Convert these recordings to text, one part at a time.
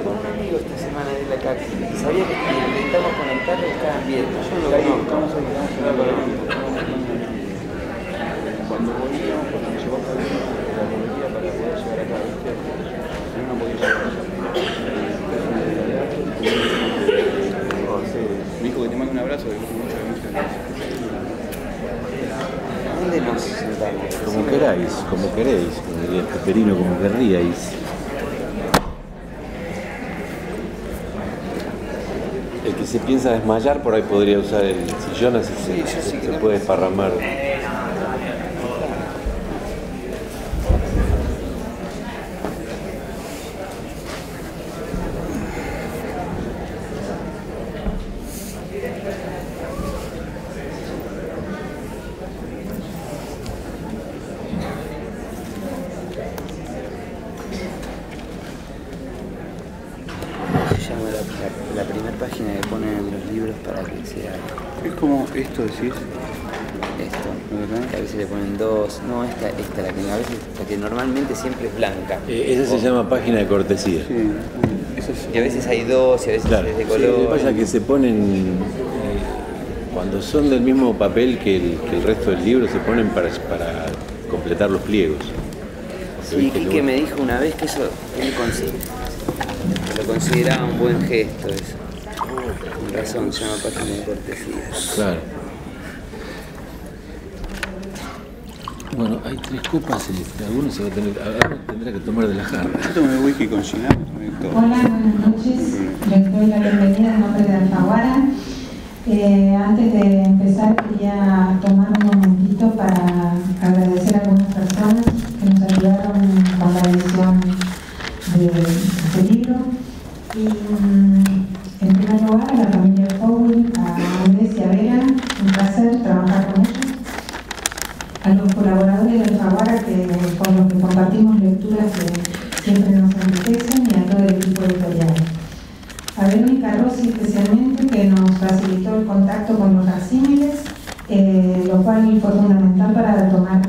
hablaba con un amigo esta semana de la CAC y sabía que intentamos conectarlo y estaban bien. Yo no lo conozco. Cuando volvíamos, cuando nos llevó a la volvía para poder llegar acá, ¿viste? Yo no podía llegar acá. Me dijo que te mando un abrazo, que mucho ¿Dónde nos sentamos? Como queráis, como queréis, como diría Peperino, como querríais. El que se piensa desmayar por ahí podría usar el sillón, así se puede desparramar. La primera página que ponen los libros para que sea es como esto, decís. esto, ¿verdad? Que a veces le ponen dos, no, esta la que a veces, la que normalmente siempre es blanca. Esa se llama página de cortesía. Sí, eso es. Y a veces hay dos, y a veces Claro, es de sí, color. lo que pasa es que se ponen, cuando son del mismo papel que el resto del libro, se ponen para completar los pliegos. Sí, Quique me dijo una vez que eso él lo consideraba un buen gesto eso. Con razón, se llama página de cortesía. Claro. Bueno, hay 3 copas, algunos tendrá que tomar de la jarra. Yo tomé whisky con Ginás, tomé todo. Hola, buenas noches. Les doy la bienvenida en nombre de Alfaguara. Antes de empezar quería tomar un momentito para agradecer a algunas personas que nos ayudaron con la edición de este libro. Y en primer lugar a la familia Powell, a Andrés y a Vera, un placer trabajar con ellos. A los colaboradores de Alfaguara con los que compartimos lecturas que siempre nos enriquecen, y a todo el equipo editorial. A Verónica Rossi especialmente, que nos facilitó el contacto con los facsímiles, lo cual fue fundamental para tomar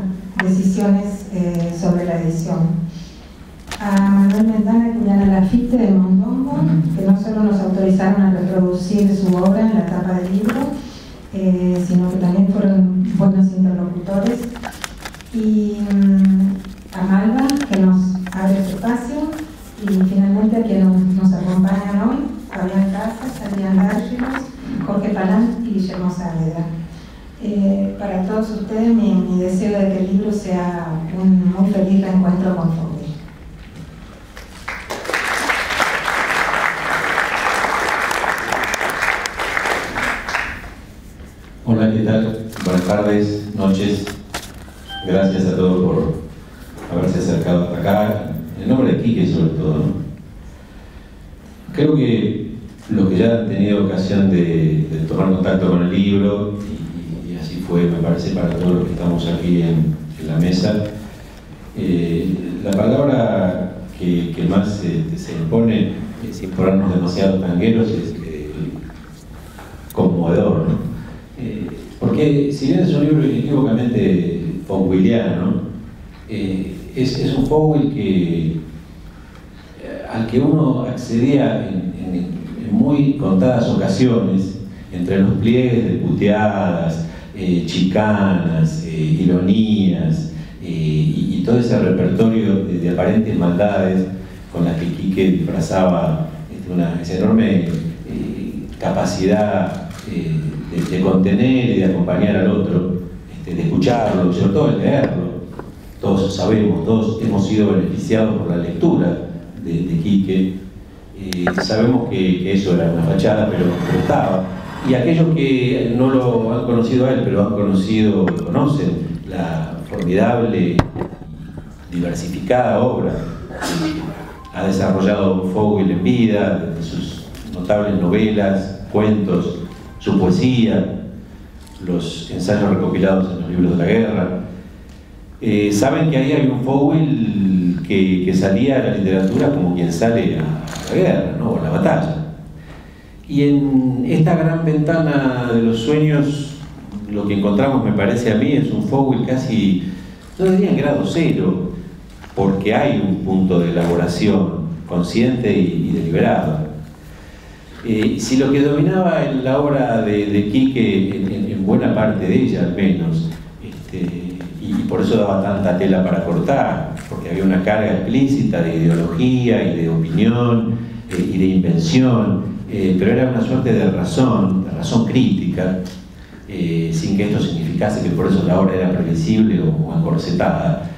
decisiones sobre la edición. A Manuel Mendana y Juliana Lafitte de Mondongo, que no solo nos autorizaron a reproducir su obra en la tapa del libro, sino que también fueron buenos interlocutores. Y a Malva, que nos abre este espacio, y finalmente a quienes nos acompañan hoy, Fabián Casas, Adrián Dárgelos, Jorge Palán y Guillermo Saavedra. Para todos ustedes, mi deseo de que el libro sea un muy feliz reencuentro con Fowell. Hola, ¿qué tal? Buenas tardes, noches. Gracias a todos por haberse acercado hasta acá. En nombre de Quique, sobre todo, ¿no? Creo que los que ya han tenido ocasión de tomar contacto con el libro, y así fue, me parece, para todos los que estamos aquí en la mesa, la palabra que más se impone, sin ponernos demasiado tangueros, es conmovedor, ¿no? Porque si bien es un libro inequívocamente fowelliano, es un Fowell al que uno accedía en muy contadas ocasiones, entre los pliegues de puteadas, chicanas, ironías y todo ese repertorio de aparentes maldades con las que Quique disfrazaba esa enorme capacidad de contener y de acompañar al otro, de escucharlo, sobre todo de leerlo. Todos sabemos, todos hemos sido beneficiados por la lectura de Quique. Sabemos que eso era una fachada, pero estaba. Y aquellos que no lo han conocido a él, pero han conocido, conocen la formidable, diversificada obra que ha desarrollado Fowell en vida, de sus notables novelas, cuentos, su poesía, los ensayos recopilados en los libros de la guerra. Saben que ahí hay un Fowell que salía a la literatura como quien sale a la guerra, ¿no? O a la batalla. Y en esta gran ventana de los sueños, lo que encontramos, me parece a mí, es un Fowell casi, no diría en grado cero, porque hay un punto de elaboración consciente y deliberado. Si lo que dominaba en la obra de Quique, en buena parte de ella al menos, y por eso daba tanta tela para cortar, porque había una carga explícita de ideología y de opinión y de invención, pero era una suerte de razón crítica, sin que esto significase que por eso la obra era previsible o encorsetada.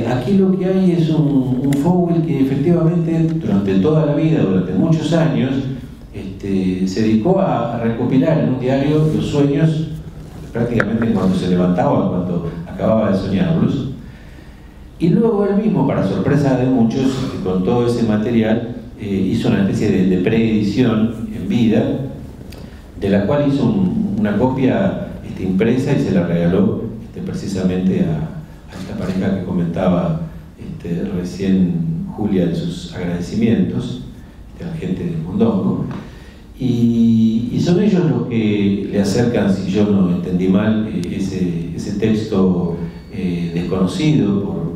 Aquí lo que hay es un Fowell que efectivamente durante toda la vida, durante muchos años, se dedicó a recopilar en un diario los sueños prácticamente cuando se levantaba, cuando acababa de soñarlos, y luego él mismo, para sorpresa de muchos, con todo ese material hizo una especie de preedición en vida, de la cual hizo una copia impresa y se la regaló precisamente a esta pareja que comentaba recién Julia en sus agradecimientos, la gente de Mondongo. Y son ellos los que le acercan, si yo no entendí mal, ese texto desconocido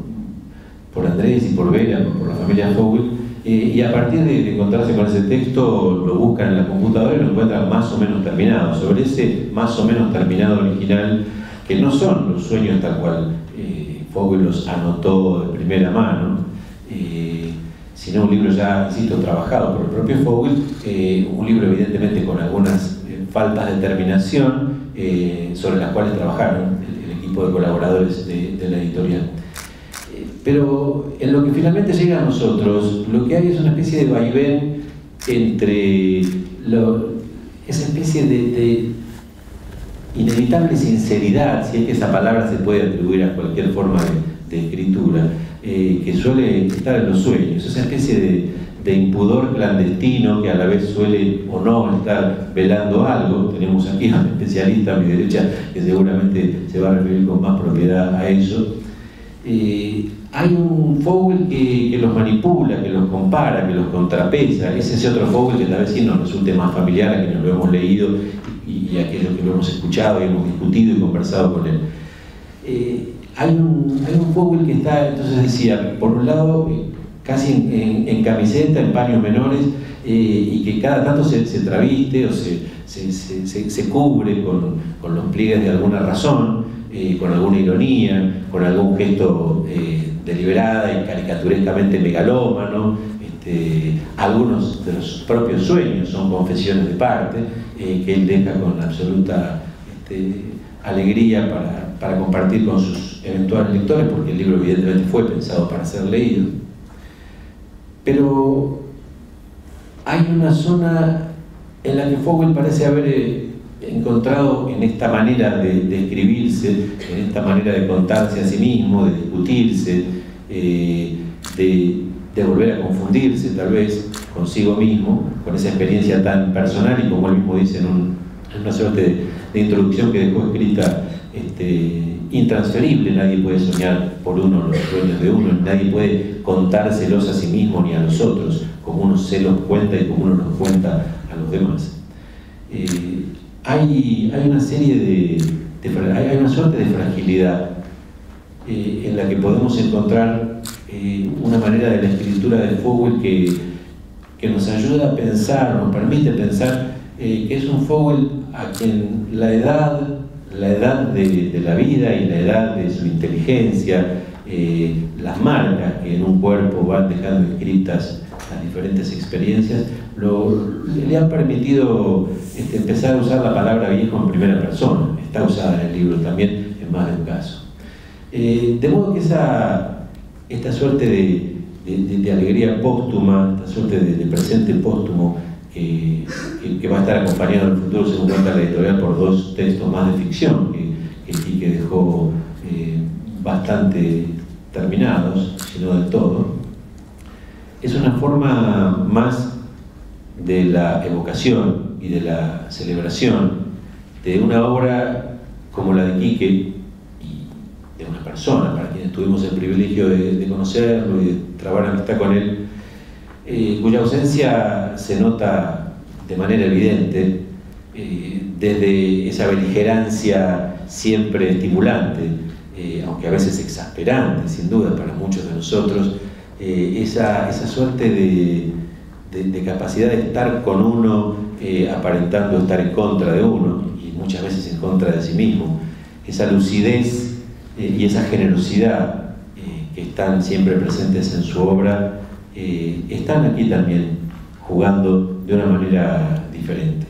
por Andrés y por Vera, por la familia Fowell, y a partir de encontrarse con ese texto lo buscan en la computadora y lo encuentran más o menos terminado. Sobre ese más o menos terminado original, que no son los sueños tal cual Fowell los anotó de primera mano, sino un libro ya, insisto, trabajado por el propio Fowell, un libro evidentemente con algunas faltas de terminación sobre las cuales trabajaron el equipo de colaboradores de la editorial. Pero en lo que finalmente llega a nosotros, lo que hay es una especie de vaivén entre esa especie de inevitable sinceridad, si es que esa palabra se puede atribuir a cualquier forma de escritura, que suele estar en los sueños, esa especie de impudor clandestino que a la vez suele o no estar velando algo. Tenemos aquí a un especialista a mi derecha que seguramente se va a referir con más propiedad a eso. Hay un Fowell que los manipula, que los compara, que los contrapesa. Es ese otro Fowell que tal vez sí nos resulte más familiar a quienes lo hemos leído y a aquellos que lo hemos escuchado y hemos discutido y conversado con él. Hay un Fowell que está, entonces decía, por un lado, casi en camiseta, en paños menores, y que cada tanto se traviste o se cubre con los pliegues de alguna razón, con alguna ironía, con algún gesto deliberada y caricaturescamente megalómano. Algunos de los propios sueños son confesiones de parte que él deja con absoluta alegría para compartir con sus eventuales lectores, porque el libro evidentemente fue pensado para ser leído. Pero hay una zona en la que Fowell parece haber encontrado en esta manera de escribirse, en esta manera de contarse a sí mismo, de discutirse, de volver a confundirse tal vez consigo mismo, con esa experiencia tan personal y, como él mismo dice en una suerte de introducción que dejó escrita, intransferible. Nadie puede soñar por uno los sueños de uno, nadie puede contárselos a sí mismo ni a los otros, como uno se los cuenta y como uno los cuenta a los demás. Hay una serie hay una suerte de fragilidad en la que podemos encontrar una manera de la escritura de Fowell que nos ayuda a pensar, nos permite pensar, que es un Fowell a quien la edad de la vida y la edad de su inteligencia, las marcas que en un cuerpo van dejando escritas las diferentes experiencias, le han permitido empezar a usar la palabra viejo en primera persona. Está usada en el libro también en más de un caso. De modo que esta suerte de alegría póstuma, esta suerte de presente póstumo que va a estar acompañado en el futuro, según cuenta la editorial, por dos textos más de ficción que dejó bastante terminados, si no del todo, es una forma más de la evocación y de la celebración de una obra como la de Quique, y de una persona para quienes tuvimos el privilegio de conocerlo y de trabajar amistad con él, cuya ausencia se nota de manera evidente desde esa beligerancia siempre estimulante, aunque a veces exasperante, sin duda, para muchos de nosotros, esa suerte de capacidad de estar con uno, aparentando estar en contra de uno, y muchas veces en contra de sí mismo. Esa lucidez y esa generosidad que están siempre presentes en su obra, están aquí también jugando de una manera diferente.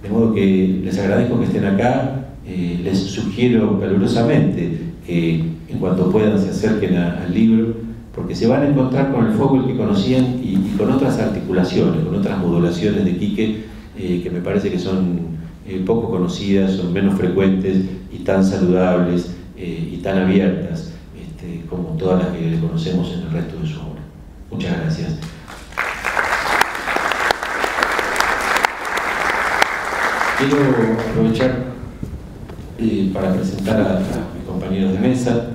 De modo que les agradezco que estén acá, les sugiero calurosamente que en cuanto puedan se acerquen al libro, porque se van a encontrar con el Fowell que conocían y con otras articulaciones, con otras modulaciones de Quique que me parece que son poco conocidas, son menos frecuentes y tan saludables y tan abiertas como todas las que conocemos en el resto de su obra. Muchas gracias. Quiero aprovechar para presentar a mis compañeros de mesa.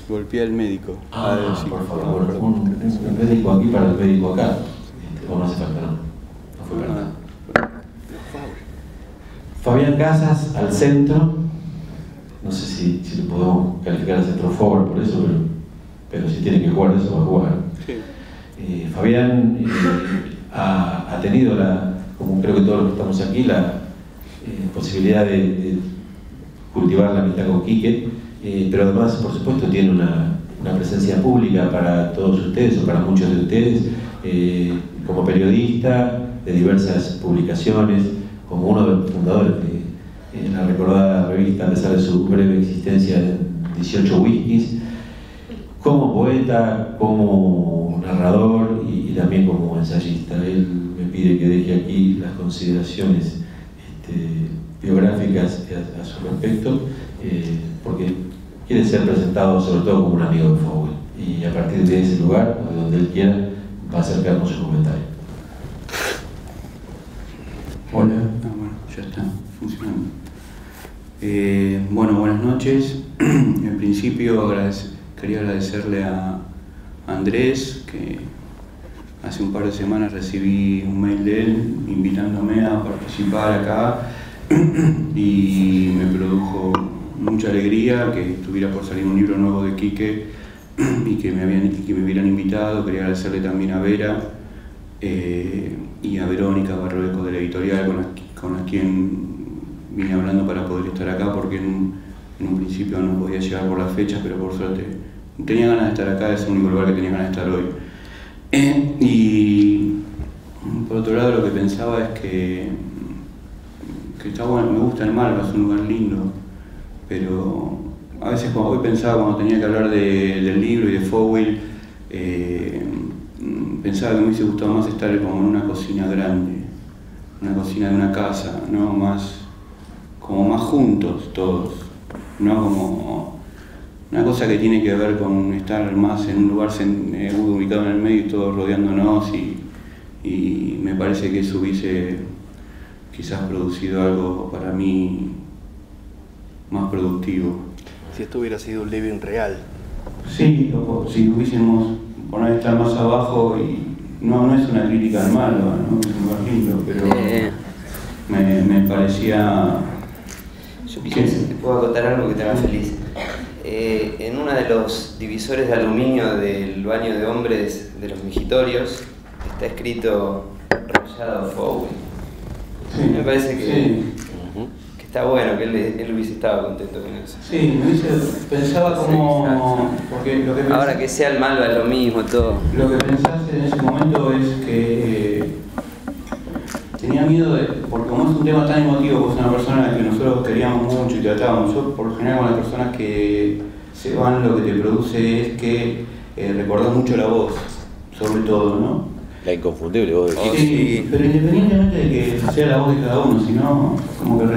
Golpea al médico. Sí, por favor, un médico aquí para el médico acá. O no hace falta, no. No fue para nada. Fabián Casas al centro. No sé si lo podemos calificar al centro forward por eso, pero si tiene que jugar eso, va a jugar. Sí. Fabián ha tenido como creo que todos los que estamos aquí, la posibilidad de cultivar la amistad con Quique, pero además, por supuesto, tiene una presencia pública para todos ustedes o para muchos de ustedes, como periodista de diversas publicaciones, como uno de los fundadores de la recordada revista, a pesar de su breve existencia de 18 whiskies, como poeta, como narrador y también como ensayista. Él me pide que deje aquí las consideraciones biográficas a su respecto, porque quiere ser presentado sobre todo como un amigo de Fowell, y a partir de ese lugar, o de donde él quiera, va a acercarnos su comentario. Hola. Bueno, ya está funcionando. Bueno, buenas noches. En principio quería agradecerle a Andrés, que hace un par de semanas recibí un mail de él invitándome a participar acá y me produjo mucha alegría que estuviera por salir un libro nuevo de Quique y que me hubieran invitado. Quería agradecerle también a Vera y a Verónica Barroeco de la editorial con la quien vine hablando para poder estar acá, porque en un principio no podía llegar por las fechas, pero por suerte tenía ganas de estar acá, es el único lugar que tenía ganas de estar hoy. Y por otro lado, lo que pensaba es que está bueno, me gusta el Malva, es un lugar lindo, pero a veces hoy pensaba, cuando tenía que hablar del libro y de Fowell, pensaba que me hubiese gustado más estar como en una cocina grande, una cocina de una casa, ¿no? Como más juntos todos, no como una cosa que tiene que ver con estar más en un lugar ubicado en el medio y todos rodeándonos, y me parece que eso hubiese quizás producido algo para mí más productivo. Si esto hubiera sido un living real. Sí, si hubiésemos poner estar más abajo, y no es una crítica al Malva, ¿no? Es un lugar lindo, pero me parecía... Yo te puedo acotar algo que te haga feliz. En uno de los divisores de aluminio del baño de hombres de los migitorios está escrito Rayado Fowell. Sí, me parece que, sí, que está bueno, que él hubiese estado contento con eso. Sí, pensaba como... porque lo que ahora que sea el Malva es lo mismo todo. Lo que pensaste en ese momento es que tenía miedo porque como es un tema tan emotivo, pues una persona que nosotros queríamos mucho y tratábamos, yo por lo general con las personas que se van, lo que te produce es que recordás mucho la voz, sobre todo, ¿no? La inconfundible voz de Quique. Sí, pero independientemente de que sea la voz de cada uno, sino como que vas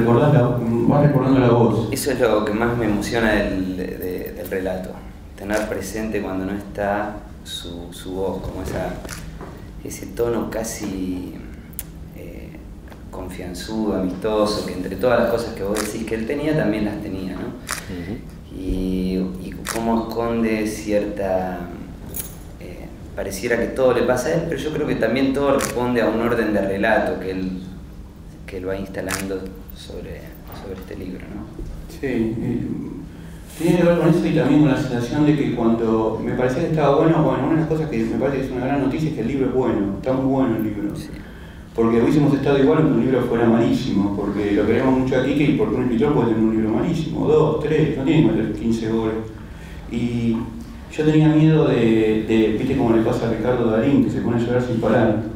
recordando la voz. Eso es lo que más me emociona del relato, tener presente cuando no está su voz, como ese tono casi confianzudo, amistoso, que entre todas las cosas que vos decís que él tenía, también las tenía, ¿no? Uh-huh. Y cómo esconde cierta... pareciera que todo le pasa a él, pero yo creo que también todo responde a un orden de relato que él va instalando sobre este libro, ¿no? Sí, Tiene que ver con eso y también con la sensación de que cuando me parecía que estaba bueno, una de las cosas que me parece que es una gran noticia es que el libro es bueno, está muy bueno el libro. Sí. Porque hubiésemos estado igual aunque un libro fuera malísimo, porque lo queremos mucho aquí y porque un escritor puede tener un libro malísimo, 2, 3, no tiene que meter 15 goles. Y yo tenía miedo viste como le pasa a Ricardo Darín, que se pone a llorar sin parar.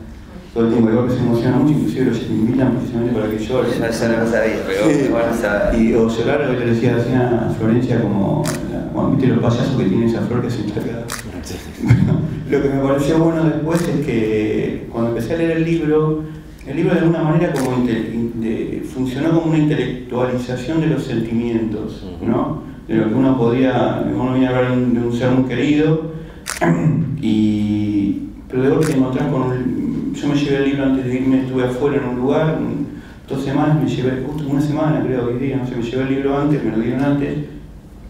Todo el tiempo, igual que se emociona mucho, inclusive los me invitan precisamente para que llore. Yo no sabía, pero bueno, sabía. Y o llorar, hoy le decía así a Florencia como, bueno, viste los payasos que tiene esa flor que se está acá. Lo que me pareció bueno después es que cuando empecé a leer el libro de alguna manera como funcionó como una intelectualización de los sentimientos, ¿no? De lo que uno viene a hablar de un ser muy querido, pero de golpe te encontrás yo me llevé el libro antes de irme, estuve afuera en un lugar, 2 semanas, me llevé, justo una semana creo, hoy día, no sé, me llevé el libro antes, me lo dieron antes,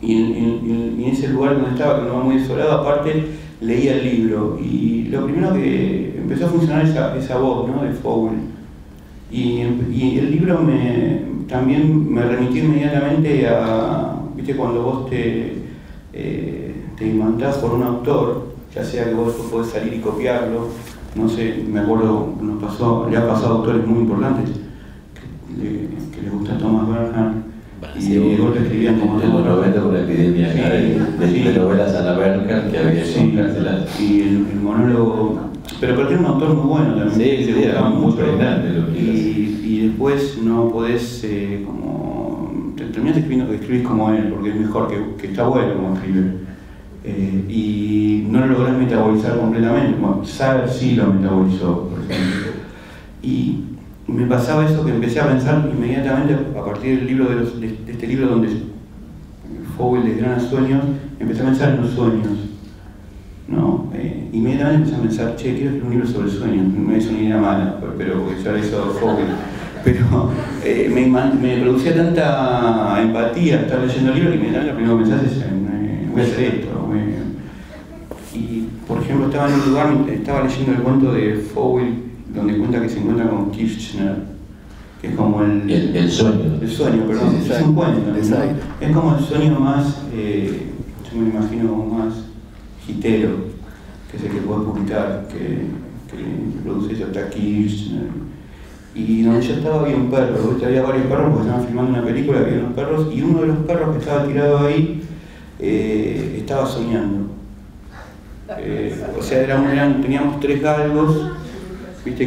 y en ese lugar donde estaba, que no era muy desolado, aparte, leía el libro, y lo primero que empezó a funcionar esa voz, ¿no?, de Fowell, y el libro también me remitió inmediatamente a, viste, cuando vos te imantás por un autor, ya sea que vos podés salir y copiarlo, no sé, me acuerdo, le ha pasado a autores muy importantes que les gusta Thomas Bernhard y de golpe escribían como en los 90 con la epidemia de novelas a la Bernhard que había que comprárselas. Y el monólogo, pero tiene un autor muy bueno también. Sí, era muy pregnante lo que y después no podés terminás escribís como él, porque es mejor, que está bueno como escribe. Y no lo lográs metabolizar completamente, como Sager sí lo metabolizó, por ejemplo. Y me pasaba eso, que empecé a pensar inmediatamente a partir del libro de este libro donde Fowell desgrana sueños, empecé a pensar en los sueños, ¿no? Inmediatamente empecé a pensar, quiero escribir un libro sobre sueños, no es una idea mala, pero porque ya lo hizo Fowell. Pero me producía tanta empatía estar leyendo el libro que inmediatamente lo primero que pensás es voy a hacer esto. Y por ejemplo estaba en un lugar, estaba leyendo el cuento de Fowell donde cuenta que se encuentra con Kirchner, que es como el sueño. El sueño, perdón, sí, es un cuento, ¿no? Es como el sueño más, yo me imagino más gitero, que es el que puede publicar, que produce eso, está Kirchner. Y donde yo estaba había un perro, había varios perros porque estaban filmando una película, había unos perros, y uno de los perros que estaba tirado ahí estaba soñando. O sea, teníamos 3 galgos, viste,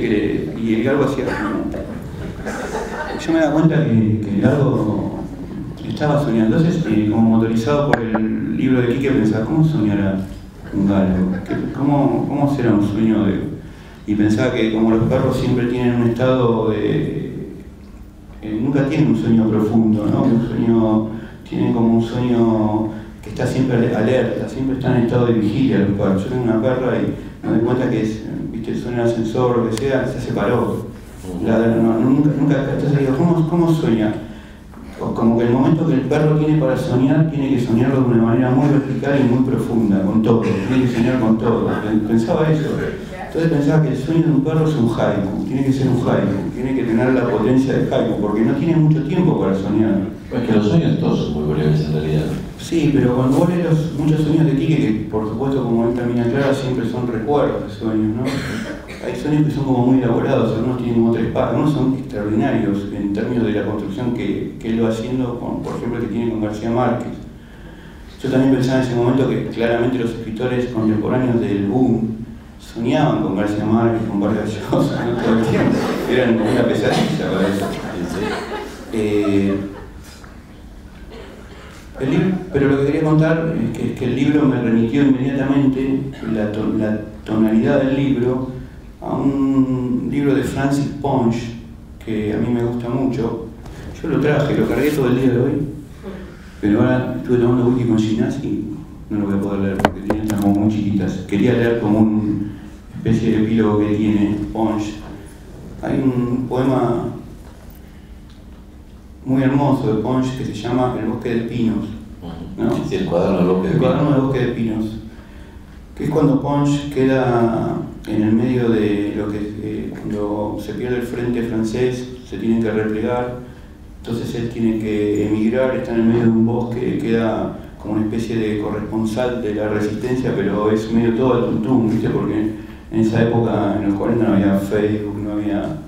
y el galgo hacía. Yo me daba cuenta que el galgo estaba soñando. Entonces, como motorizado por el libro de Quique, pensaba, ¿cómo soñará un galgo? ¿Cómo será un sueño y pensaba que como los perros siempre tienen un estado nunca tienen un sueño profundo, ¿no? Tienen como un sueño que está siempre alerta, siempre está en estado de vigilia los perros. Yo tengo una perra y me doy cuenta que suena el ascensor o lo que sea, se separó. Nunca, entonces digo, ¿cómo sueña? Como que el momento que el perro tiene para soñar, tiene que soñarlo de una manera muy vertical y muy profunda, con todo, tiene que soñar con todo. Pensaba eso. Entonces pensaba que el sueño de un perro es un haiku, tiene que ser un haiku, tiene que tener la potencia de haiku, porque no tiene mucho tiempo para soñar. Es que los sueños todos son muy breves en realidad. Sí, pero cuando vos lees muchos sueños de Quique, que por supuesto, como él también aclara, siempre son recuerdos de sueños, ¿no? Hay sueños que son como muy elaborados, algunos tienen como 3 pasos, algunos son extraordinarios en términos de la construcción que él va haciendo, por ejemplo, el que tiene con García Márquez. Yo también pensaba en ese momento que claramente los escritores contemporáneos del boom soñaban con García Márquez, con Vargas Llosa, ¿no? Todo el tiempo. Eran como una pesadilla para eso. Pero lo que quería contar es que el libro me remitió inmediatamente la tonalidad del libro a un libro de Francis Ponge, que a mí me gusta mucho. Yo lo traje, lo cargué todo el día de hoy, pero ahora estuve tomando whisky con Ginás y no lo voy a poder leer porque tiene estas como muy chiquitas. Quería leer como una especie de epílogo que tiene Ponge. Hay un poema muy hermoso de Ponge que se llama El bosque de pinos, ¿no? Sí, el cuaderno del bosque de pinos. El cuaderno del bosque de pinos, que es cuando Ponge queda en el medio de lo que cuando se pierde el frente francés, se tienen que replegar, entonces él tiene que emigrar, está en el medio de un bosque, queda como una especie de corresponsal de la resistencia, pero es medio todo al tuntum, ¿viste? Porque en esa época, en los 40, no había Facebook, no había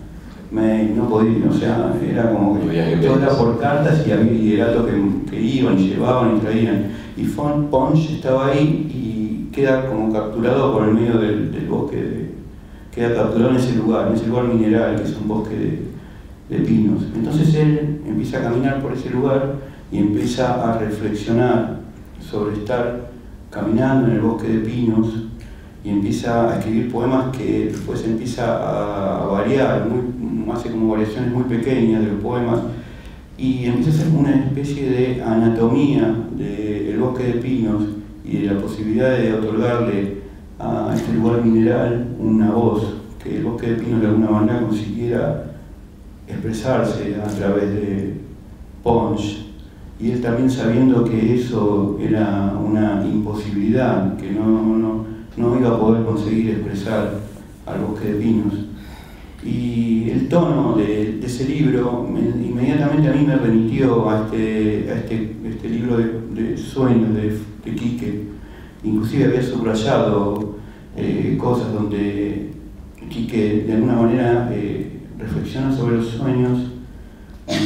mail, no podía, o sea, era como que todo era por cartas y había lideratos que iban y llevaban y traían. Y Ponch estaba ahí y queda como capturado por el medio del bosque, queda capturado en ese lugar mineral, que es un bosque de pinos. Entonces él empieza a caminar por ese lugar y empieza a reflexionar sobre estar caminando en el bosque de pinos y empieza a escribir poemas que después empieza a variar, hace como variaciones muy pequeñas de los poemas y empieza a hacer una especie de anatomía del bosque de pinos y de la posibilidad de otorgarle a este lugar mineral una voz, que el bosque de pinos de alguna manera consiguiera expresarse a través de Ponch, y él también sabiendo que eso era una imposibilidad, que no iba a poder conseguir expresar al bosque de pinos. Y el tono de ese libro inmediatamente a mí me remitió a este libro de sueños de Quique. Inclusive había subrayado cosas donde Quique de alguna manera reflexiona sobre los sueños,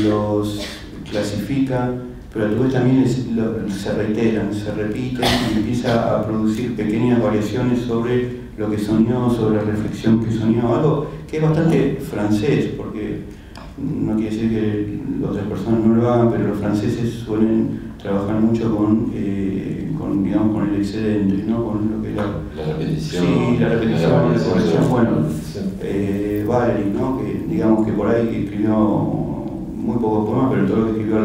los clasifica, pero a tu vez también se reiteran, se repiten y empieza a producir pequeñas variaciones sobre lo que soñó, sobre la reflexión que soñó, algo que es bastante francés, porque no quiere decir que otras personas no lo hagan, pero los franceses suelen trabajar mucho con el excedente, ¿no? Con lo que la repetición. Sí, la repetición, bueno, Valery, ¿no? Que digamos que por ahí escribió muy pocos poemas, pero todo lo que escribió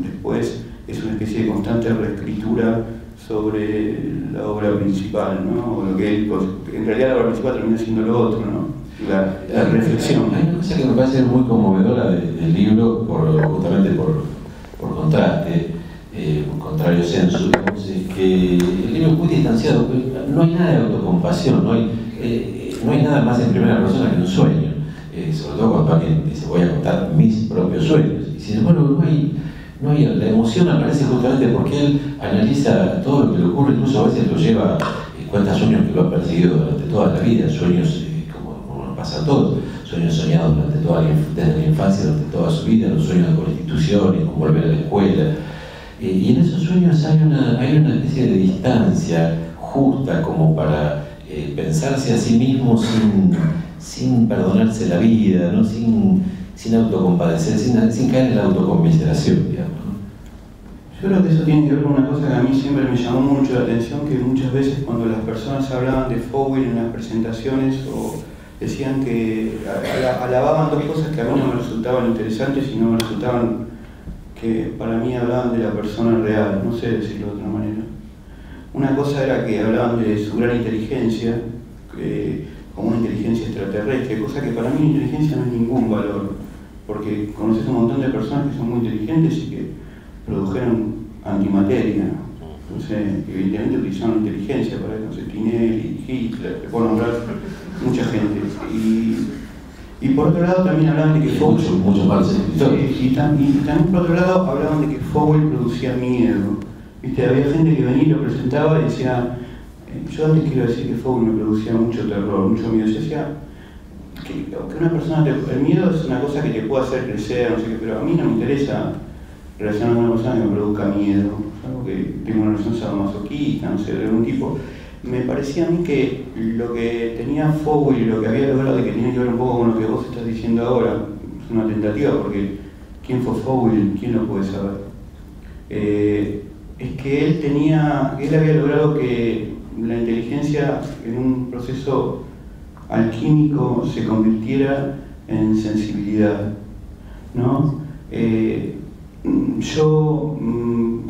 después es una especie de constante reescritura sobre la obra principal, ¿no? O lo que él, en realidad la obra principal termina siendo lo otro, ¿no? La reflexión. Hay una cosa que me parece muy conmovedora del libro, justamente por contraste, contrario sensu, digamos, es que el libro es muy distanciado, no hay nada de autocompasión, no hay nada más en primera persona que un sueño, sobre todo cuando alguien dice voy a contar mis propios sueños, y sin embargo no hay la emoción aparece justamente porque él analiza todo lo que le ocurre, incluso a veces lo lleva, cuenta sueños que lo han perseguido durante toda la vida, sueños como nos pasa a todos, sueños soñados desde la infancia, durante toda su vida, los sueños de constitución y con volver a la escuela. Y en esos sueños hay una especie de distancia justa como para pensarse a sí mismo sin perdonarse la vida, ¿no? sin autocompadecer, sin caer en la autoconmiseración, digamos, ¿no? Yo creo que eso tiene que ver con una cosa que a mí siempre me llamó mucho la atención, que muchas veces cuando las personas hablaban de Fowl en las presentaciones o decían que alababan dos cosas que a mí no me resultaban interesantes y no me resultaban, que para mí hablaban de la persona real, no sé decirlo de otra manera. Una cosa era que hablaban de su gran inteligencia, como una inteligencia extraterrestre, cosa que para mí la inteligencia no es ningún valor, porque conoces un montón de personas que son muy inteligentes y que produjeron antimateria, no sé, evidentemente utilizaron inteligencia para eso, no sé, Tinelli, Hitler, te puedo nombrar mucha gente. Y por otro lado también hablaban de que Fowl... Muchos malos escritores. Y también por otro lado hablaban de que Fowl producía miedo. ¿Viste? Había gente que venía y lo presentaba y decía, yo antes quiero decir que Fowl me producía mucho terror, mucho miedo. Yo decía que una persona, el miedo es una cosa que te puede hacer crecer, no sé qué, pero a mí no me interesa relacionarme con una persona que me produzca miedo, algo que tenga una relación sadomasoquista, no sé, de algún tipo. Me parecía a mí que lo que tenía Fowl y lo que había logrado, y que tiene que ver un poco con lo que vos estás diciendo ahora, es una tentativa, porque ¿quién fue Fowl? ¿Quién lo puede saber? Es que él había logrado que la inteligencia en un proceso alquímico se convirtiera en sensibilidad, ¿no? Yo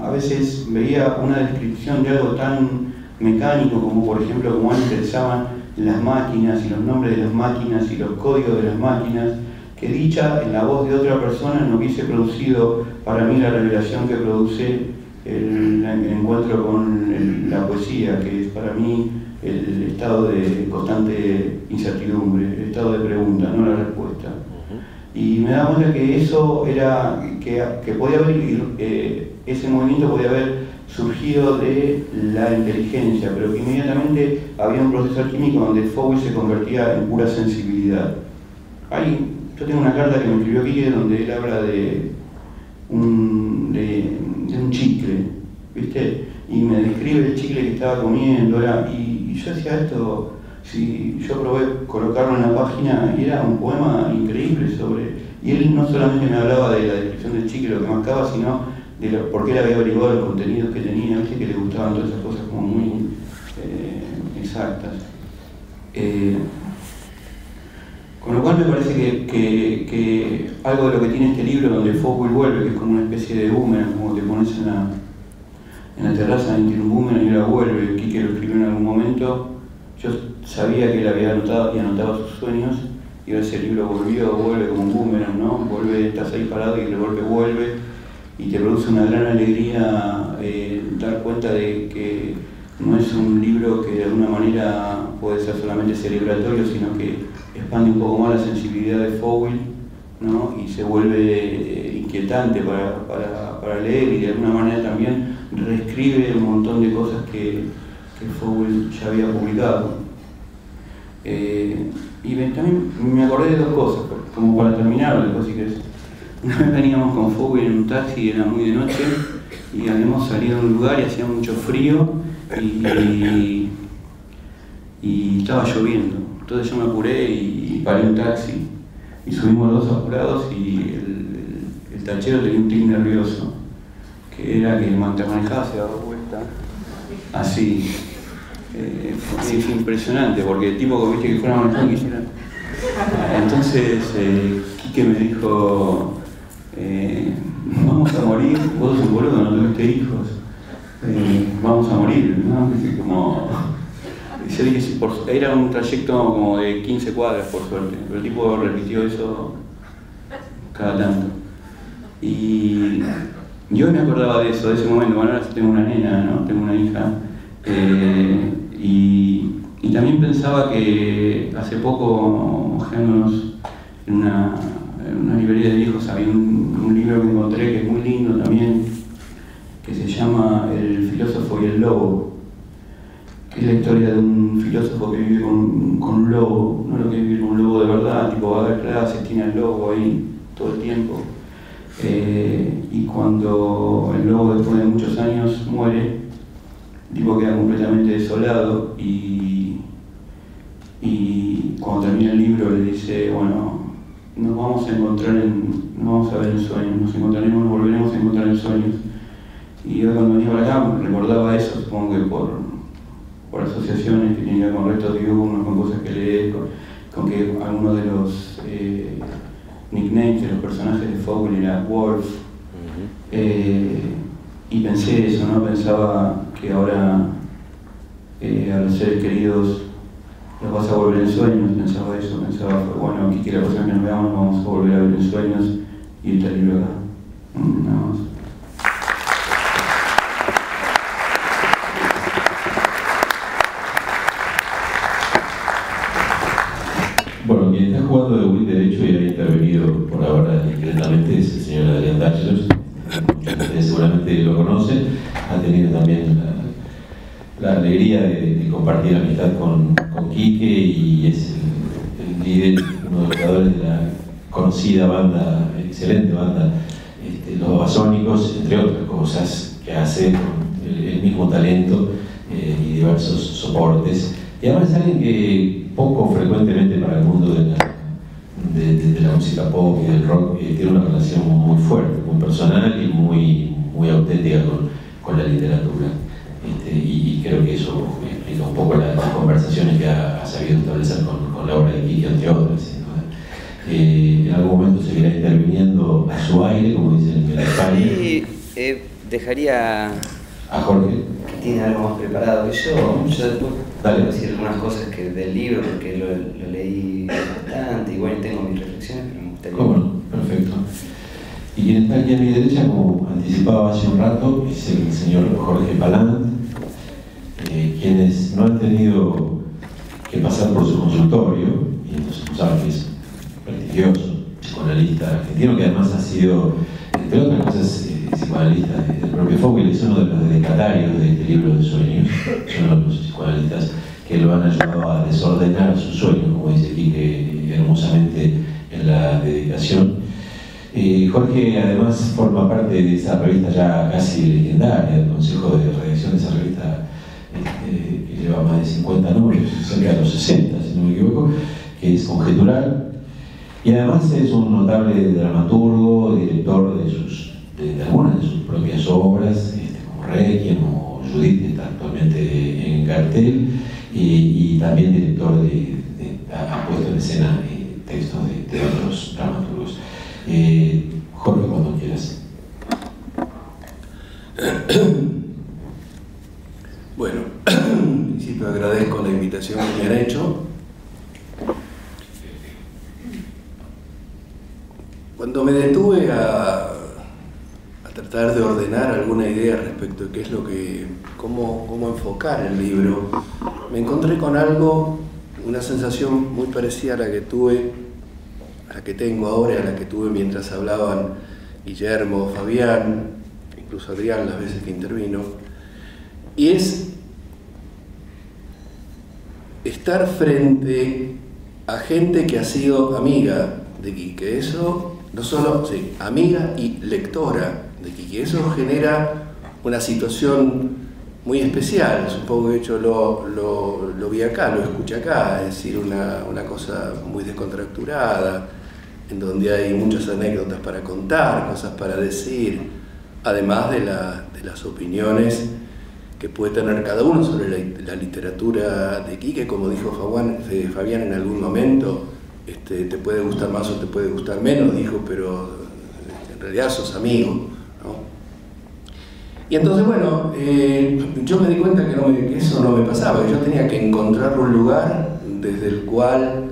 a veces veía una descripción de algo tan mecánico como, por ejemplo, como a él le interesaban las máquinas y los nombres de las máquinas y los códigos de las máquinas, que dicha en la voz de otra persona no hubiese producido para mí la revelación que produce el encuentro con la poesía, que es para mí el estado de constante incertidumbre, el estado de pregunta, no la respuesta. Y me da cuenta que eso era, que podía haber, ese movimiento podía haber surgido de la inteligencia, pero que inmediatamente había un proceso alquímico donde Fowell se convertía en pura sensibilidad. Yo tengo una carta que me escribió Quique donde él habla de un chicle, ¿viste? Y me describe el chicle que estaba comiendo, y yo hacía esto, si yo probé colocarlo en la página y era un poema increíble y él no solamente me hablaba de la descripción del chicle, lo que mascaba, sino de por qué él había averiguado los contenidos que tenía, ¿viste? Que le gustaban todas esas cosas como muy exactas. Con lo cual me parece que algo de lo que tiene este libro, donde Fowell vuelve, que es como una especie de boomerang, como te pones en la terraza, tiene un boomerang y ahora vuelve. Quique lo escribió en algún momento. Yo sabía que él había anotado y anotaba sus sueños, y ahora ese libro vuelve como un boomerang, ¿no? Vuelve, estás ahí parado y de golpe vuelve, y te produce una gran alegría dar cuenta de que no es un libro que de alguna manera puede ser solamente celebratorio, sino que expande un poco más la sensibilidad de Fowell, ¿no? Y se vuelve inquietante para leer, y de alguna manera también reescribe un montón de cosas que Fowell ya había publicado. Y también me acordé de dos cosas, como para terminar, después si querés. Una vez veníamos con Fowell en un taxi, era muy de noche, y habíamos salido de un lugar y hacía mucho frío, y estaba lloviendo. Entonces yo me apuré y paré un taxi, y subimos los dos apurados, y el tachero tenía un tic nervioso, que era que te manejaba, se daba vuelta, así. Fue impresionante, porque el tipo que viste que fuera manejando quisiera. Entonces Quique me dijo, vamos a morir, vos sos un boludo, no tuviste hijos, vamos a morir, ¿no? Como... Yo dije, sí, era un trayecto como de 15 cuadras por suerte, pero el tipo repitió eso cada tanto. Y yo me acordaba de eso, de ese momento. Bueno, ahora tengo una nena, ¿no? Tengo una hija, y también pensaba que hace poco, hojeándonos en una librería de viejos, había un libro que encontré que es muy lindo también, que se llama El filósofo y el lobo, que es la historia de un filósofo que vive con un lobo, no lo que vive con un lobo de verdad, tipo va a dar clases, tiene al lobo ahí todo el tiempo, y cuando el lobo después de muchos años muere, el tipo queda completamente desolado, y cuando termina el libro le dice, bueno, nos vamos a encontrar nos vamos a ver en sueños, nos volveremos a encontrar en sueños. Y yo cuando venía para acá recordaba eso, supongo que por asociaciones que tienen que ver con restos diurnos, con cosas que lees, con que alguno de los nicknames de los personajes de Fowell era Wolf. Y pensé eso, ¿no? Pensaba que ahora a los seres queridos los vas a volver en sueños, pensaba eso, bueno, aquí que la próxima vez que nos veamos vamos a volver a ver en sueños, y está el libro acá. Nada más. Bueno, quien está jugando de Will derecho y ha intervenido por ahora discretamente es el señor Adrián Dachler. Ustedes seguramente lo conocen, ha tenido también la alegría de compartir amistad con Quique, y es el líder, uno de los creadores de la conocida banda, excelente banda, Los Babasónicos, entre otras cosas que hace con el mismo talento y diversos soportes. Y además es alguien que poco frecuentemente para el mundo de la música pop y del rock tiene una relación muy fuerte, muy personal y muy auténtica con la literatura. Y creo que eso explica un poco las conversaciones que ha sabido establecer con la obra de Quique, entre otras. En algún momento seguirá interviniendo a su aire, como dicen en España. Y dejaría a Jorge, que tiene algo más preparado que yo. Yo después Dale. puedo decir algunas cosas del libro, porque lo leí bastante, y bueno, tengo mis reflexiones, pero me gustaría... ¿Cómo no? Perfecto. Y quien está aquí a mi derecha, como anticipaba hace un rato, es el señor Jorge Palant, quienes no han tenido que pasar por su consultorio, y entonces saben que es prestigioso, psicoanalista argentino, que además ha sido, entre otras cosas, psicoanalista psicoanalistas del propio Foucault, es uno de los dedicatarios de este libro de sueños, son los psicoanalistas que lo han ayudado a desordenar sus sueños, como dice Quique hermosamente en la dedicación. Jorge además forma parte de esa revista ya casi legendaria, del consejo de redacción de esa revista, que lleva más de 50 números, cerca de los 60 si no me equivoco, que es Conjetural, y además es un notable dramaturgo, director de algunas de sus propias obras, como Requiem o Judith, que está actualmente en cartel, y también director ha puesto en escena textos de otros dramaturgos. Jorge, cuando quieras. Bueno, en principio agradezco la invitación que me han hecho. Cuando me detuve a tratar de ordenar alguna idea respecto de qué es lo que, cómo enfocar el libro, me encontré con algo, una sensación muy parecida a la que tuve, a la que tengo ahora, a la que tuve mientras hablaban Guillermo, Fabián, incluso Adrián las veces que intervino, y es estar frente a gente que ha sido amiga de Quique. Eso, no solo, sí, amiga y lectora de Quique, eso genera una situación muy especial. Supongo que yo lo vi acá, lo escuché acá, es decir, una cosa muy descontracturada, en donde hay muchas anécdotas para contar, cosas para decir, además de las opiniones que puede tener cada uno sobre la literatura de Quique. Como dijo Fabián en algún momento, te puede gustar más o te puede gustar menos, dijo, pero en realidad sos amigo, ¿no? Y entonces, bueno, yo me di cuenta que eso no me pasaba, que yo tenía que encontrar un lugar desde el cual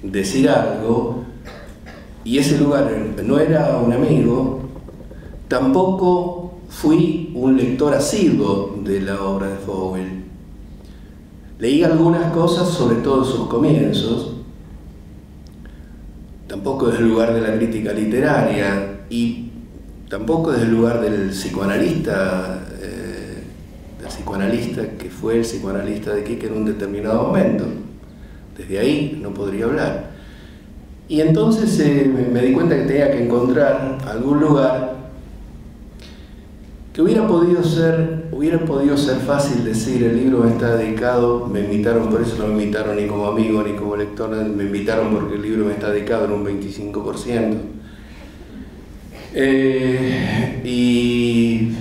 decir algo, y ese lugar no era un amigo, tampoco fui un lector asiduo de la obra de Foucault. Leí algunas cosas, sobre todo sus comienzos, tampoco desde el lugar de la crítica literaria y tampoco desde el lugar del psicoanalista que fue el psicoanalista de Quique en un determinado momento. Desde ahí no podría hablar. Y entonces me di cuenta que tenía que encontrar algún lugar que hubiera podido ser fácil decir, el libro me está dedicado, me invitaron, por eso no me invitaron ni como amigo ni como lector, me invitaron porque el libro me está dedicado en un 25%. Y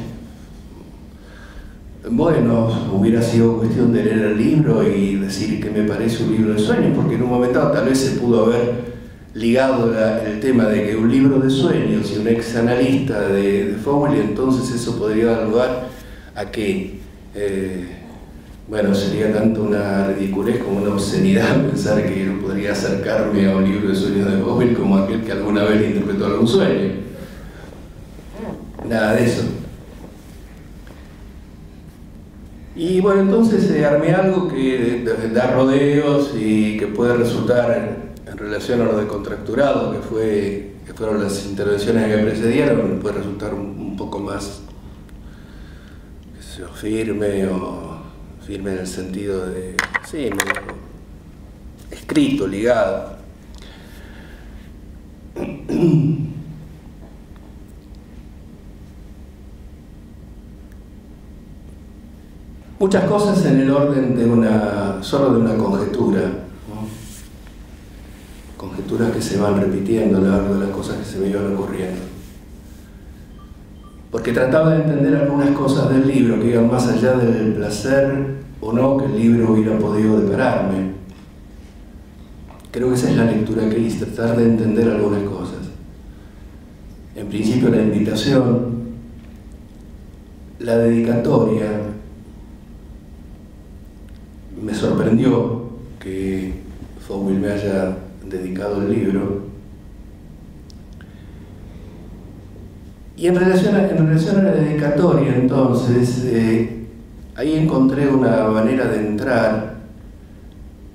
bueno, hubiera sido cuestión de leer el libro y decir que me parece un libro de sueños, porque en un momento tal vez se pudo haber ligado el tema de que un libro de sueños y un exanalista de Foucault, y entonces eso podría dar lugar a que, bueno, sería tanto una ridiculez como una obscenidad pensar que no podría acercarme a un libro de sueños de Foucault como aquel que alguna vez interpretó algún sueño. Nada de eso. Y bueno, entonces armé algo que da rodeos y que puede resultar, en relación a lo descontracturado que fueron las intervenciones que me precedieron, puede resultar un poco más, qué sé yo, firme en el sentido de, sí, medio escrito, ligado. Muchas cosas en el orden de solo de una conjetura, ¿no? Conjeturas que se van repitiendo a lo largo de las cosas que se me iban ocurriendo. Porque trataba de entender algunas cosas del libro que iban más allá del placer o no que el libro hubiera podido depararme. Creo que esa es la lectura que hice, tratar de entender algunas cosas. En principio la invitación, la dedicatoria. Me sorprendió que Foucault me haya dedicado el libro. Y en relación a la dedicatoria, entonces, ahí encontré una manera de entrar,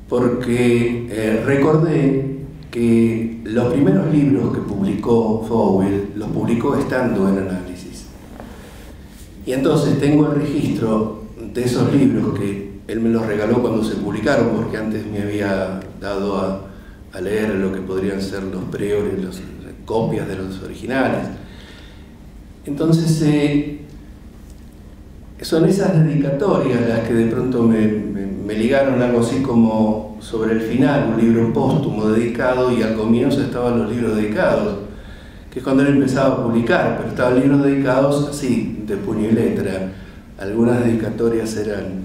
porque recordé que los primeros libros que publicó Foucault los publicó estando en análisis. Y entonces tengo el registro de esos libros que él me los regaló cuando se publicaron, porque antes me había dado a leer lo que podrían ser los preores, las copias de los originales. Entonces, son esas dedicatorias las que de pronto me ligaron algo así como sobre el final, un libro póstumo dedicado, y al comienzo estaban los libros dedicados, que es cuando él empezaba a publicar, pero estaban libros dedicados así, de puño y letra. Algunas dedicatorias eran,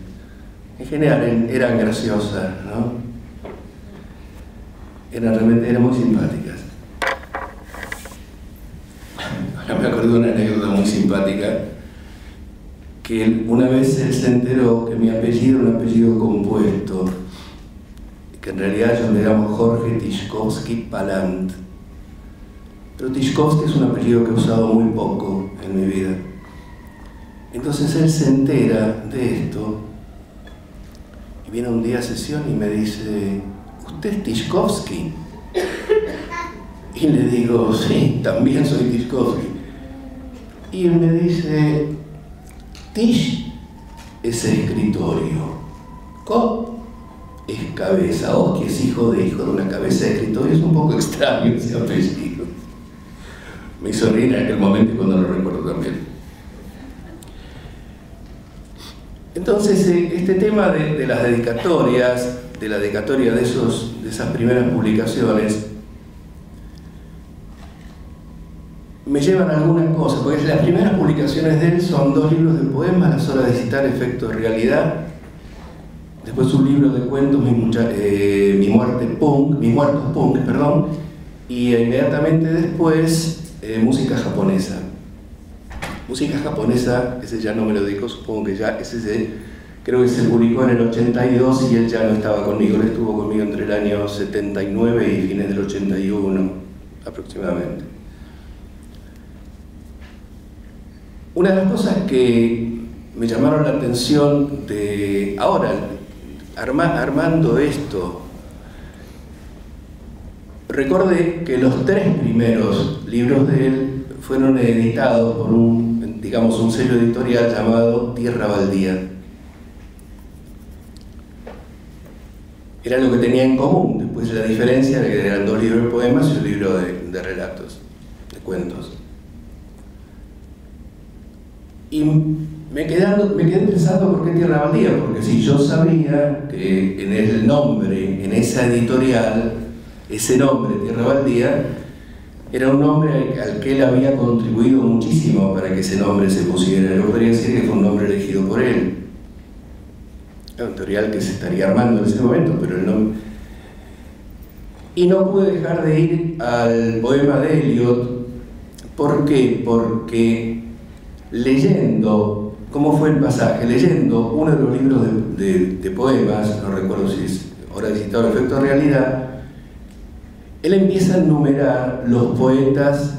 en general, eran graciosas, ¿no? Eran muy simpáticas. Ahora me acuerdo de una anécdota muy simpática, que una vez él se enteró que mi apellido era un apellido compuesto, que en realidad yo me llamo Jorge Tischkowski Palant. Pero Tischkowski es un apellido que he usado muy poco en mi vida. Entonces él se entera de esto y viene un día a sesión y me dice: ¿usted es Tischkowski? Y le digo: sí, también soy Tischkowski. Y él me dice: Tisch es escritorio, Ko es cabeza, Oski es hijo de una cabeza de escritorio. Es un poco extraño ese apellido. Me hizo reír en aquel momento y cuando lo recuerdo también. Entonces, este tema de las dedicatorias, de la dedicatoria de esas primeras publicaciones, me llevan a algunas cosas, porque las primeras publicaciones de él son 2 libros de poemas, Las horas de citar, Efecto de realidad, después un libro de cuentos, Mi muertos punk, perdón, y inmediatamente después música japonesa. Música japonesa, ese ya no me lo dedicó, supongo que ya, creo que se publicó en el 82 y él ya no estaba conmigo, él estuvo conmigo entre el año 79 y fines del 81 aproximadamente. Una de las cosas que me llamaron la atención de ahora, armando esto, recordé que los 3 primeros libros de él fueron editados por un sello editorial llamado Tierra Baldía. Era lo que tenía en común. Después la diferencia era que eran 2 libros de poemas y un libro de relatos, de cuentos. Y me quedé pensando por qué Tierra Baldía, porque si yo sabía que en el nombre, en esa editorial, ese nombre, Tierra Baldía, era un nombre al que él había contribuido muchísimo para que ese nombre se pusiera. Yo podría decir que fue un nombre elegido por él. Era un editorial que se estaría armando en ese momento, pero el nombre... Y no pude dejar de ir al poema de Eliot. ¿Por qué? Porque leyendo, ¿cómo fue el pasaje? Leyendo uno de los libros de poemas, no recuerdo si es Hora de citar o Efecto de realidad, él empieza a enumerar los poetas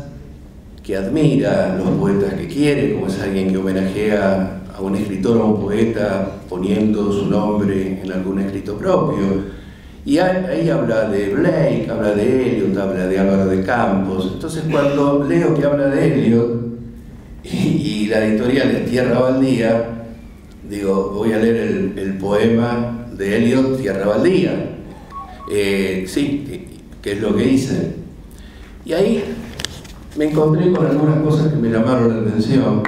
que admira, los poetas que quiere, como es alguien que homenajea a un escritor o a un poeta poniendo su nombre en algún escrito propio. Y ahí habla de Blake, habla de Eliot, habla de Álvaro de Campos. Entonces cuando leo que habla de Eliot y la editorial es Tierra Baldía, digo, voy a leer el poema de Eliot, Tierra Baldía. Sí, que es lo que hice. Y ahí me encontré con algunas cosas que me llamaron la atención.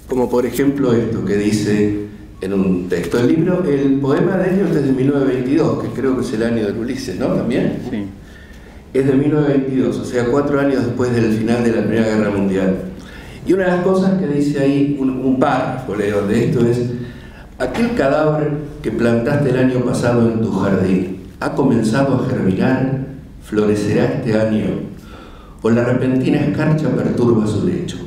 Como por ejemplo esto que dice en un texto del libro, el poema de Eliot es de 1922, que creo que es el año del Ulises, ¿no? ¿También? Sí. Es de 1922, o sea, 4 años después del final de la Primera Guerra Mundial. Y una de las cosas que dice ahí, un párrafo leo de esto es: aquel cadáver que plantaste el año pasado en tu jardín ha comenzado a germinar, florecerá este año, o la repentina escarcha perturba su lecho.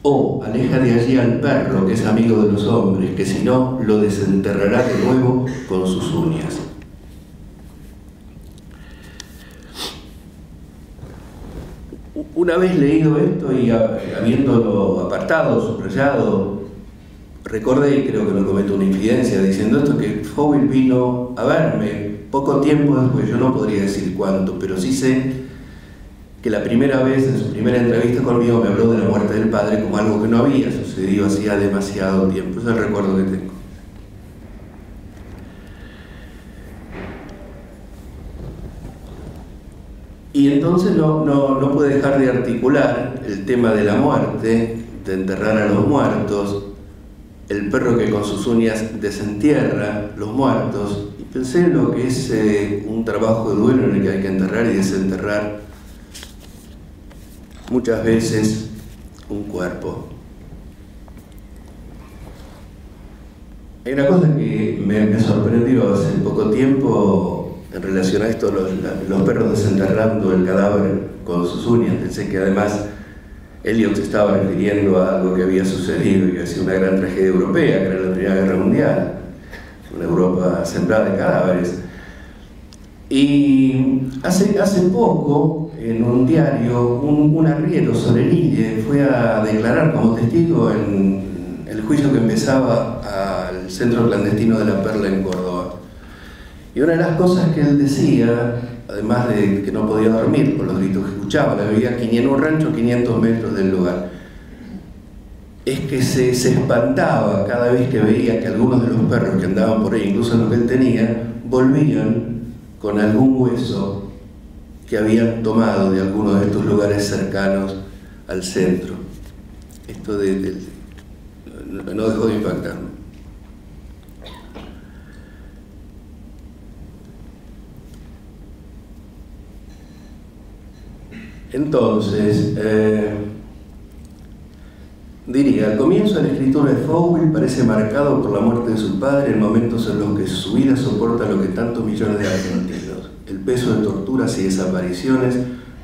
O aleja de allí al perro que es amigo de los hombres, que si no lo desenterrará de nuevo con sus uñas. Una vez leído esto y habiéndolo apartado, subrayado, recordé, y creo que no cometo una infidencia diciendo esto, que Fowell vino a verme poco tiempo después, yo no podría decir cuánto, pero sí sé que la primera vez, en su primera entrevista conmigo, me habló de la muerte del padre como algo que no había sucedido hacía demasiado tiempo. Ese es el recuerdo que tengo. Y entonces no pude dejar de articular el tema de la muerte, de enterrar a los muertos, el perro que con sus uñas desentierra los muertos, y pensé en lo que es un trabajo de duelo en el que hay que enterrar y desenterrar muchas veces un cuerpo. Hay una cosa que me sorprendió hace poco tiempo en relación a esto, los perros desenterrando el cadáver con sus uñas. Pensé que además Eliot se estaba refiriendo a algo que había sucedido y que había sido una gran tragedia europea, que era la Primera Guerra Mundial, una Europa sembrada de cadáveres. Y hace poco, en un diario, un arriero sobre Lille fue a declarar como testigo en el juicio que empezaba al Centro Clandestino de la Perla en Córdoba. Y una de las cosas que él decía, además de que no podía dormir por los gritos que escuchaba, la vivía en un rancho a 500 metros del lugar, es que se espantaba cada vez que veía que algunos de los perros que andaban por ahí, incluso los que él tenía, volvían con algún hueso que habían tomado de alguno de estos lugares cercanos al centro. Esto no dejó de impactarme. Entonces, diría, al comienzo de la escritura de Fowell parece marcado por la muerte de su padre en momentos en los que su vida soporta lo que tantos millones de argentinos, el peso de torturas y desapariciones,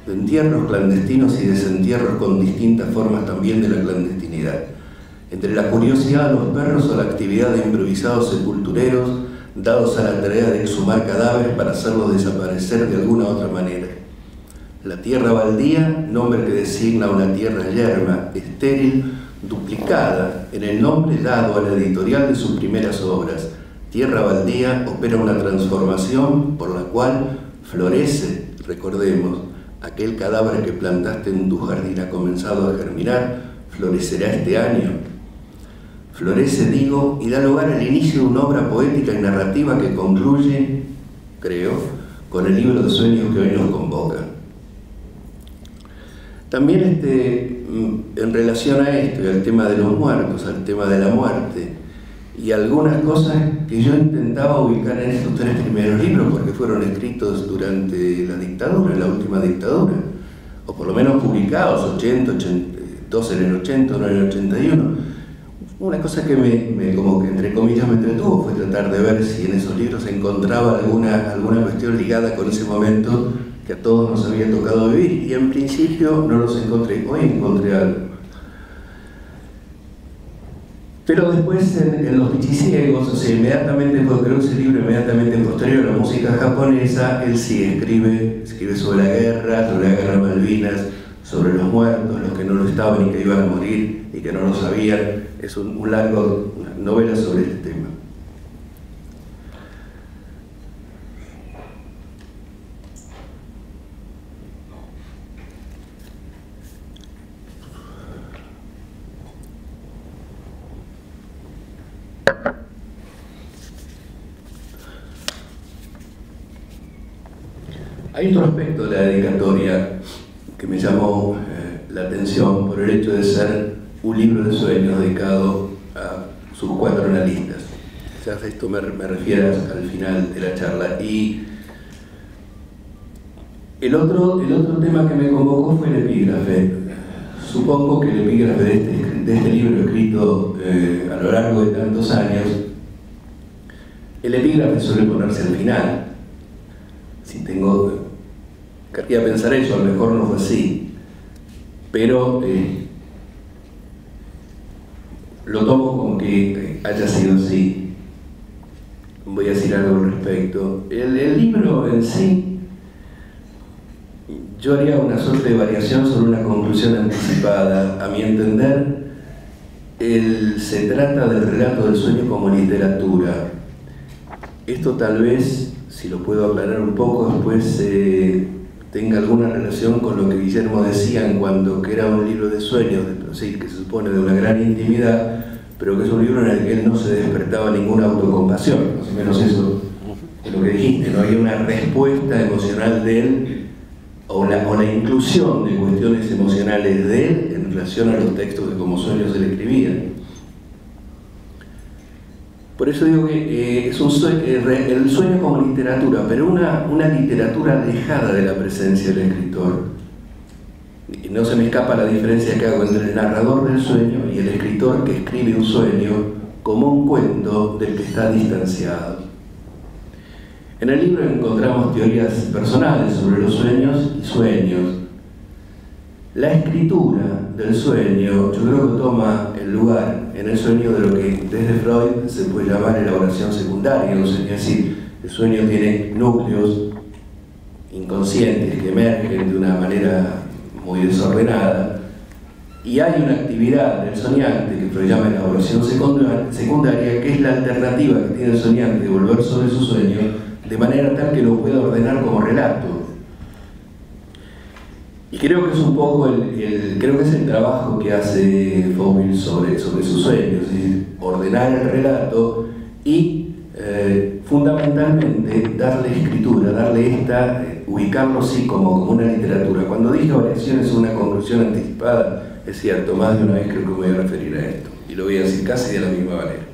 de entierros clandestinos y desentierros con distintas formas también de la clandestinidad, entre la curiosidad de los perros o la actividad de improvisados sepultureros dados a la tarea de exhumar cadáveres para hacerlos desaparecer de alguna otra manera. La tierra baldía, nombre que designa una tierra yerma, estéril, duplicada en el nombre dado a la editorial de sus primeras obras. Tierra baldía opera una transformación por la cual florece, recordemos, aquel cadáver que plantaste en tu jardín ha comenzado a germinar, florecerá este año. Florece, digo, y da lugar al inicio de una obra poética y narrativa que concluye, creo, con el libro de sueños que hoy nos convoca. También en relación a esto y al tema de los muertos, al tema de la muerte, y algunas cosas que yo intentaba ubicar en estos tres primeros libros, porque fueron escritos durante la dictadura, la última dictadura, o por lo menos publicados, 80, 82 en el 80, uno en el 81. Una cosa que como que entre comillas me entretuvo fue tratar de ver si en esos libros se encontraba alguna cuestión ligada con ese momento que a todos nos había tocado vivir, y en principio no los encontré. Hoy encontré algo. Pero después en Los Pichiciegos, o sea, inmediatamente, porque creo que ese libro inmediatamente posterior a la música japonesa, él sí escribe sobre la guerra de Malvinas, sobre los muertos, los que no lo estaban y que iban a morir y que no lo sabían. Es una novela sobre este tema. Hay otro aspecto de la dedicatoria que me llamó la atención por el hecho de ser un libro de sueños dedicado a sus 4 analistas. Quizás a esto me refiero al final de la charla. Y el otro tema que me convocó fue el epígrafe. Supongo que el epígrafe de este libro escrito a lo largo de tantos años, el epígrafe suele ponerse al final. Si quería pensar eso, a lo mejor no fue así, pero lo tomo como que haya sido así. Voy a decir algo al respecto. El libro en sí, yo haría una suerte de variación sobre una conclusión anticipada. A mi entender, se trata del relato del sueño como literatura. Esto tal vez si lo puedo aclarar un poco, después tenga alguna relación con lo que Guillermo decía en cuanto que era un libro de sueños, sí, que se supone de una gran intimidad, pero que es un libro en el que él no se despertaba ninguna autocompasión, más o menos eso es lo que dijiste, no había una respuesta emocional de él o la inclusión de cuestiones emocionales de él en relación a los textos que como sueños se le escribían. Por eso digo que es un sueño, el sueño como literatura, pero una literatura alejada de la presencia del escritor. Y no se me escapa la diferencia que hago entre el narrador del sueño y el escritor que escribe un sueño como un cuento del que está distanciado. En el libro encontramos teorías personales sobre los sueños y sueños. La escritura del sueño, yo creo que toma el lugar en el sueño de lo que desde Freud se puede llamar elaboración secundaria, es decir, el sueño tiene núcleos inconscientes que emergen de una manera muy desordenada, y hay una actividad del soñante que Freud llama elaboración secundaria, que es la alternativa que tiene el soñante de volver sobre su sueño de manera tal que lo pueda ordenar como relato. Y creo que es un poco creo que es el trabajo que hace Fauvel sobre sus sueños, es decir, ordenar el relato y fundamentalmente darle escritura, ubicarlo sí como una literatura. Cuando dije variaciones una conclusión anticipada, es cierto, más de una vez creo que me voy a referir a esto, y lo voy a decir casi de la misma manera.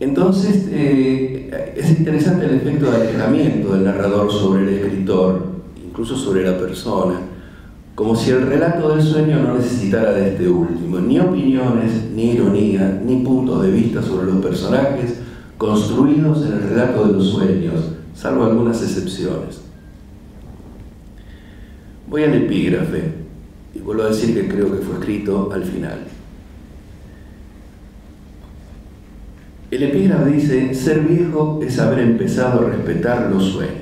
Entonces, es interesante el efecto de alejamiento del narrador sobre el escritor, incluso sobre la persona, como si el relato del sueño no necesitara de este último, ni opiniones, ni ironía, ni puntos de vista sobre los personajes construidos en el relato de los sueños, salvo algunas excepciones. Voy al epígrafe, y vuelvo a decir que creo que fue escrito al final. El epígrafe dice: ser viejo es haber empezado a respetar los sueños.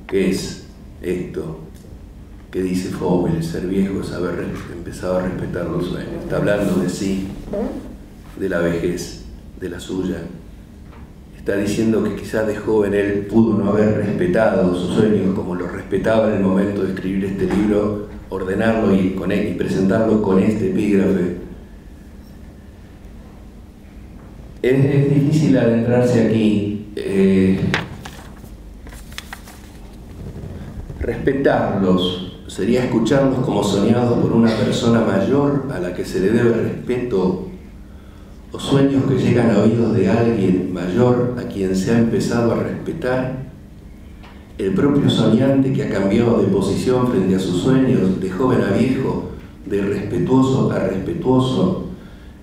¿Qué es esto que dice Fauvel? Ser viejo es haber empezado a respetar los sueños. Está hablando de sí, de la vejez, de la suya. Está diciendo que quizás de joven él pudo no haber respetado sus sueños como los respetaba en el momento de escribir este libro, ordenarlo y presentarlo con este epígrafe. Es difícil adentrarse aquí. Respetarlos sería escucharlos como soñados por una persona mayor a la que se le debe respeto, o sueños que llegan a oídos de alguien mayor a quien se ha empezado a respetar. El propio soñante que ha cambiado de posición frente a sus sueños, de joven a viejo, de respetuoso a respetuoso,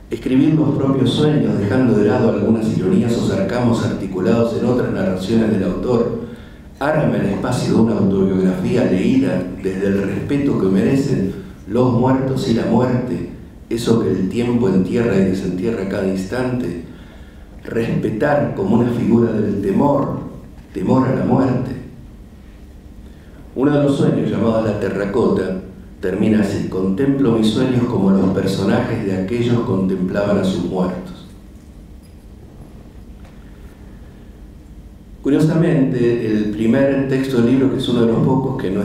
escribir los propios sueños dejando de lado algunas ironías o sarcasmos articulados en otras narraciones del autor, arma el espacio de una autobiografía leída desde el respeto que merecen los muertos y la muerte, eso que el tiempo entierra y desentierra a cada instante, respetar como una figura del temor a la muerte. Uno de los sueños, llamados La Terracota, termina así: contemplo mis sueños como los personajes de aquellos contemplaban a sus muertos. Curiosamente, el primer texto del libro, que es uno de los pocos que no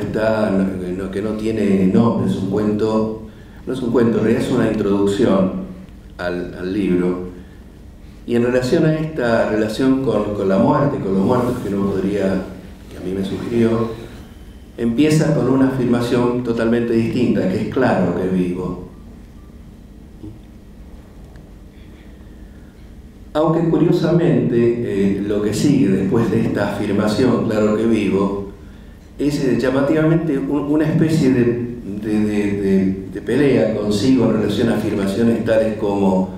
tiene nombre, es un cuento. No es un cuento, en realidad es una introducción al libro, y en relación a esta relación con la muerte, con los muertos que a mí me sugirió, empieza con una afirmación totalmente distinta, que es claro que vivo. Aunque curiosamente lo que sigue después de esta afirmación, claro que vivo, es llamativamente una especie de pelea consigo en relación a afirmaciones tales como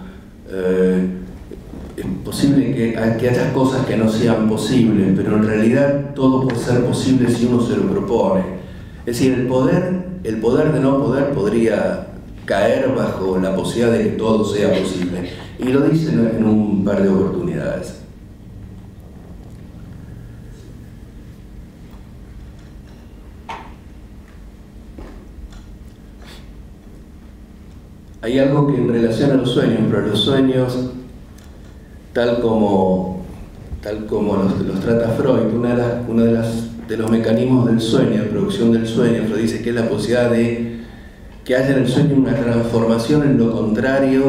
es posible que haya cosas que no sean posibles, pero en realidad todo puede ser posible si uno se lo propone. Es decir, el poder de no poder podría caer bajo la posibilidad de que todo sea posible, y lo dicen en un par de oportunidades. hay algo que en relación a los sueños, pero los sueños, tal como los trata Freud, uno de los mecanismos del sueño, de producción del sueño, Freud dice que es la posibilidad de que haya en el sueño una transformación en lo contrario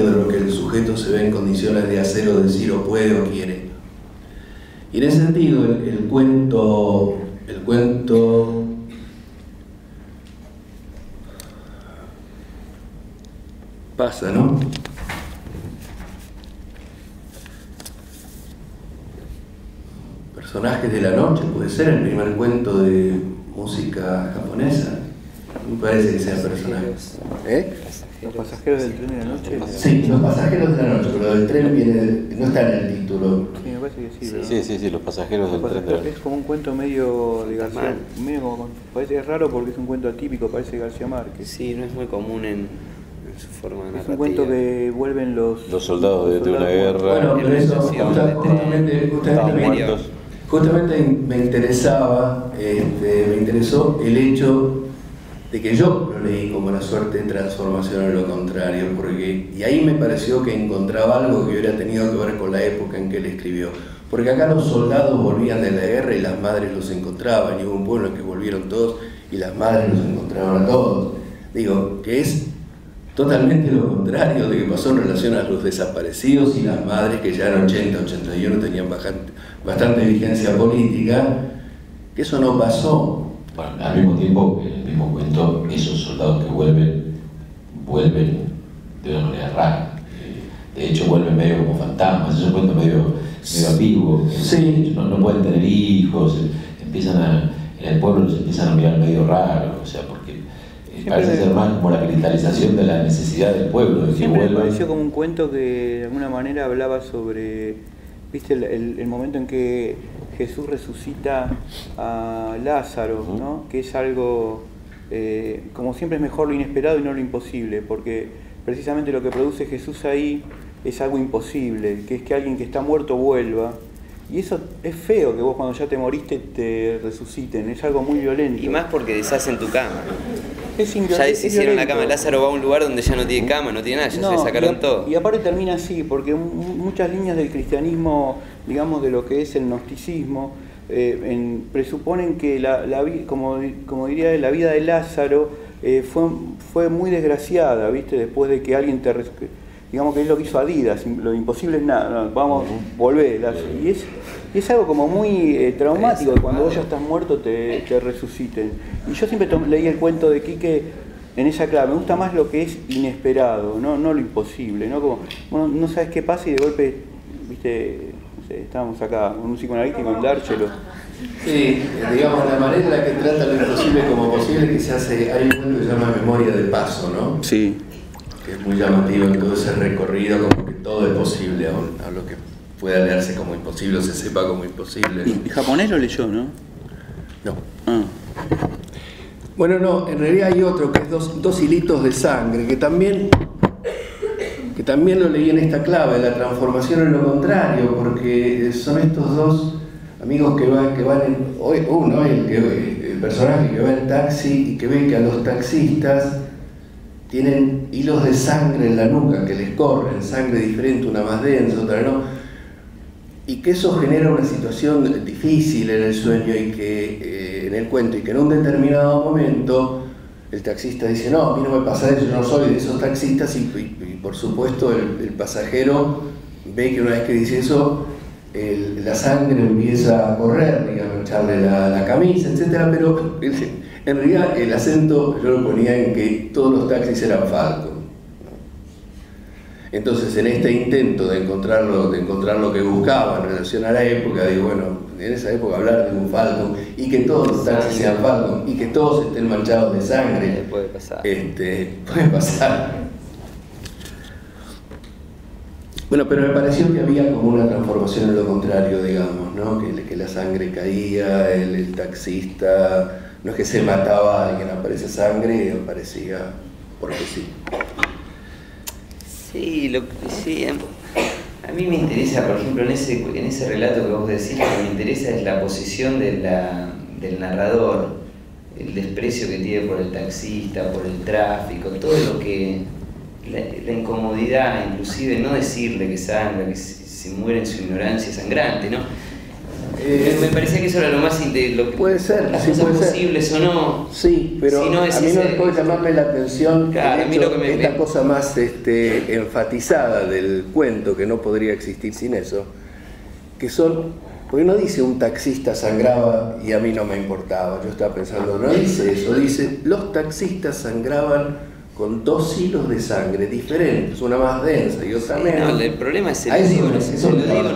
de lo que el sujeto se ve en condiciones de hacer o decir o puede o quiere. Y en ese sentido el cuento pasa, ¿no? Personajes de la noche, puede ser el primer cuento de música japonesa. Me parece que sea personajes. ¿Los pasajeros del tren de la noche? Sí, los pasajeros de la noche, pero el tren no está en el título. Sí, me parece que sí. Sí, los pasajeros del tren de la noche. Es como un cuento medio de García, medio como, parece raro porque es un cuento atípico, parece de García Márquez. Sí, no es muy común en su forma narrativa. Es un cuento que vuelven los soldados de una guerra. Bueno, pero eso justamente me interesaba, me interesó el hecho de que yo lo leí como una suerte de transformación en lo contrario, y ahí me pareció que encontraba algo que hubiera tenido que ver con la época en que él escribió. Porque acá los soldados volvían de la guerra y las madres los encontraban, y hubo un pueblo en que volvieron todos y las madres los encontraron a todos. Digo, que es totalmente lo contrario de que pasó en relación a los desaparecidos y las madres que ya en 80, 81 tenían bastante vigencia política, que eso no pasó. Bueno, al mismo tiempo, en el mismo cuento, esos soldados que vuelven de una manera rara. De hecho, vuelven medio como fantasmas, es un cuento medio ambiguo. Sí. No pueden tener hijos, en el pueblo los empiezan a mirar medio raro, o sea, porque parece ser más como la cristalización de la necesidad del pueblo. De siempre que me pareció como un cuento que de alguna manera hablaba sobre, viste, el momento en que Jesús resucita a Lázaro, ¿no? Que es algo, como siempre es mejor lo inesperado y no lo imposible, porque precisamente lo que produce Jesús ahí es algo imposible, que es que alguien que está muerto vuelva. Y eso es feo, que vos cuando ya te moriste te resuciten, es algo muy violento. Y más porque deshacen tu cama. Ya deshicieron la cama, Lázaro va a un lugar donde ya no tiene cama, no tiene nada, ya se le sacaron todo. Y aparte termina así, porque muchas líneas del cristianismo, digamos de lo que es el gnosticismo, presuponen que como diría la vida de Lázaro fue muy desgraciada, ¿viste? Después de que alguien digamos que es lo que hizo Adidas, lo imposible es nada, vamos, volver. Y es algo como muy traumático, que cuando vos ya estás muerto te resuciten. Y yo siempre leí el cuento de Quique en esa clave, me gusta más lo que es inesperado, no lo imposible, ¿no? Como, bueno, no sabes qué pasa y de golpe, viste, no sé, estábamos acá con un psicoanalítico en Dárchelo. Sí, digamos, la manera en la que trata lo imposible como posible, que se hace, hay un cuento que se llama Memoria de Paso, ¿no? Sí. Que es muy llamativo en todo ese recorrido, como que todo es posible, a lo que pueda leerse como imposible o se sepa como imposible. ¿Y japonés lo leyó, no? No. Ah. Bueno, no, en realidad hay otro que es dos hilitos de sangre, que también lo leí en esta clave, la transformación en lo contrario, porque son estos dos amigos que van el personaje que va en taxi y que ve que a los taxistas tienen hilos de sangre en la nuca que les corren, sangre diferente, una más densa, otra no, y que eso genera una situación difícil en el sueño y que en el cuento, y que en un determinado momento el taxista dice, no, a mí no me pasa eso, yo no soy de esos taxistas, y por supuesto el pasajero ve que una vez que dice eso, la sangre empieza a correr, digamos, echarle la camisa, etcétera, pero en realidad el acento yo lo ponía en que todos los taxis eran Falcon. Entonces, en este intento de encontrar lo que buscaba en relación a la época, digo, bueno, en esa época hablar de un Falcon y que todos los taxis sean Falcon y que todos estén manchados de sangre, puede pasar. Puede pasar. Bueno, pero me pareció que había como una transformación en lo contrario, digamos, ¿no? Que la sangre caía, el taxista, no es que se mataba a alguien, aparece sangre, aparecía porque sí. Sí, a mí me interesa, por ejemplo, en ese relato que vos decís, lo que me interesa es la posición del narrador el desprecio que tiene por el taxista, por el tráfico, todo lo que... La incomodidad, inclusive no decirle que sangra, que se muere en su ignorancia sangrante, ¿no? Me parecía que eso era lo más lo puede ser, las sí, cosas puede posibles ser. O no. Sí, pero si no a mí no dejó de llamarme la atención, claro, el hecho, esta cosa más enfatizada del cuento, que no podría existir sin eso, que son, porque no dice un taxista sangraba y a mí no me importaba, yo estaba pensando, no dice eso, dice los taxistas sangraban con 2 hilos de sangre diferentes, una más densa y otra menos. No, el problema es se lo digo, no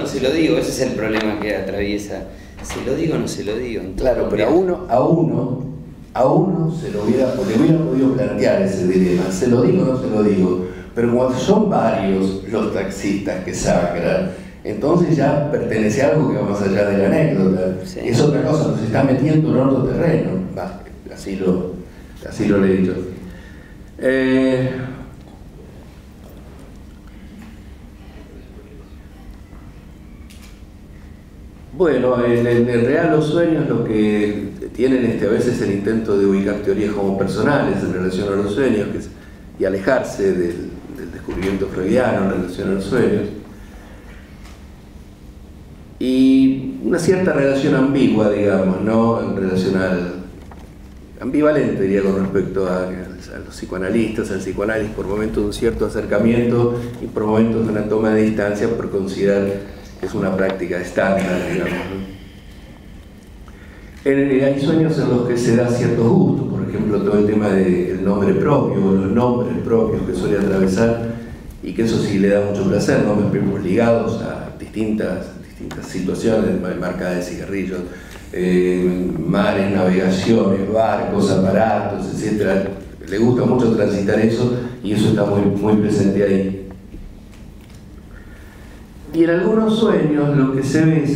se lo digo, ese es el problema que atraviesa. Se lo digo o no se lo digo. Claro, pero a uno se lo hubiera podido plantear ese dilema, se lo digo o no se lo digo, pero cuando son varios los taxistas que sangran, entonces ya pertenece a algo que va más allá de la anécdota. Sí. Es otra cosa, nos está metiendo en otro terreno. Así lo he dicho. Bueno, en real los sueños lo que tienen a veces el intento de ubicar teorías como personales en relación a los sueños y alejarse del descubrimiento freudiano en relación a los sueños. Y una cierta relación ambigua, digamos, ¿no? En relación ambivalente, diría, con respecto a los psicoanalistas, al psicoanálisis, por momentos de un cierto acercamiento y por momentos de una toma de distancia por considerar que es una práctica estándar, digamos, ¿no? Hay sueños en los que se da cierto gusto, por ejemplo, todo el tema del nombre propio, los nombres propios que suele atravesar, y que eso sí le da mucho placer, nombres propios ligados a distintas situaciones, marca de cigarrillos, mares, navegaciones, barcos, aparatos, etc. Le gusta mucho transitar eso y eso está muy presente ahí. Y en algunos sueños lo que se ve es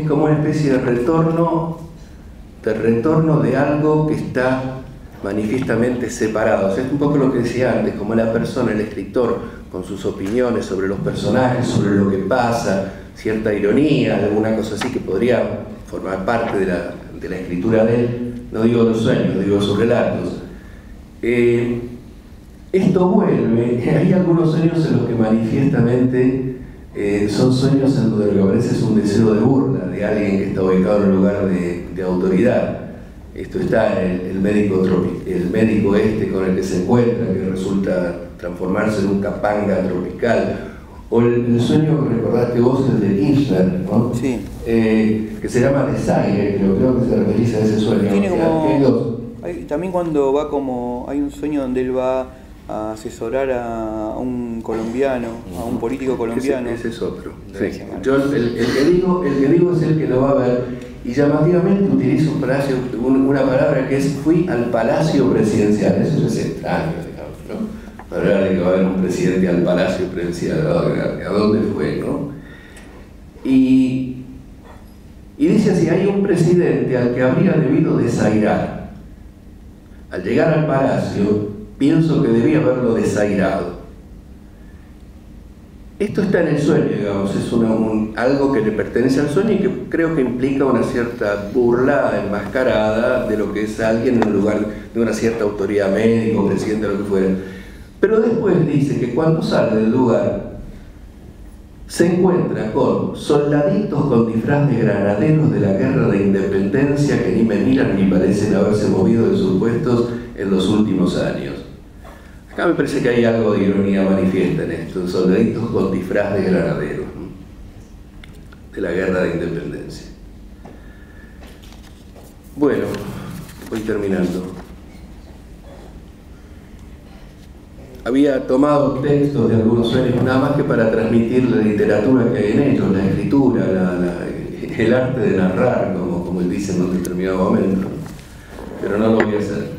como una especie de retorno de algo que está manifiestamente separado. O sea, es un poco lo que decía antes, como la persona, el escritor, con sus opiniones sobre los personajes, sobre lo que pasa, cierta ironía, alguna cosa así que podría formar parte de la escritura de él, no digo los sueños, digo sus relatos. Esto vuelve, hay algunos sueños en los que manifiestamente son sueños en donde lo que aparece es un deseo de burla de alguien que está ubicado en un lugar de autoridad. Esto está en el médico con el que se encuentra, que resulta transformarse en un capanga tropical. O el sueño que recordaste vos, el de Kirchner, ¿no? Sí. Que se llama Desaire, creo que se referís a ese sueño. Tiene como... también cuando va como... Hay un sueño donde él va a asesorar a un colombiano, a un político colombiano. Ese es otro. Sí. Yo el que digo es el que lo va a ver, y llamativamente utilizo una palabra que es fui al Palacio Presidencial. Eso es extraño, digamos, ¿no? Hablar de que va a haber un presidente al Palacio Presidencial, ¿a dónde fue, no? Y dice así: hay un presidente al que habría debido desairar. Al llegar al Palacio, pienso que debía haberlo desairado. Esto está en el sueño, digamos, es algo que le pertenece al sueño y que creo que implica una cierta burla enmascarada de lo que es alguien en un lugar de una cierta autoridad médico, presidente, lo que fuera. Pero después dice que cuando sale del lugar se encuentra con soldaditos con disfraz de granaderos de la guerra de independencia que ni me miran ni parecen haberse movido de sus puestos en los últimos años. Acá me parece que hay algo de ironía manifiesta en esto, soldaditos con disfraz de granaderos, ¿no? De la guerra de independencia. Bueno, voy terminando. Había tomado textos de algunos sueños nada más que para transmitir la literatura que hay en ellos, la escritura, el arte de narrar, como él dice en un determinado momento, pero no lo voy a hacer.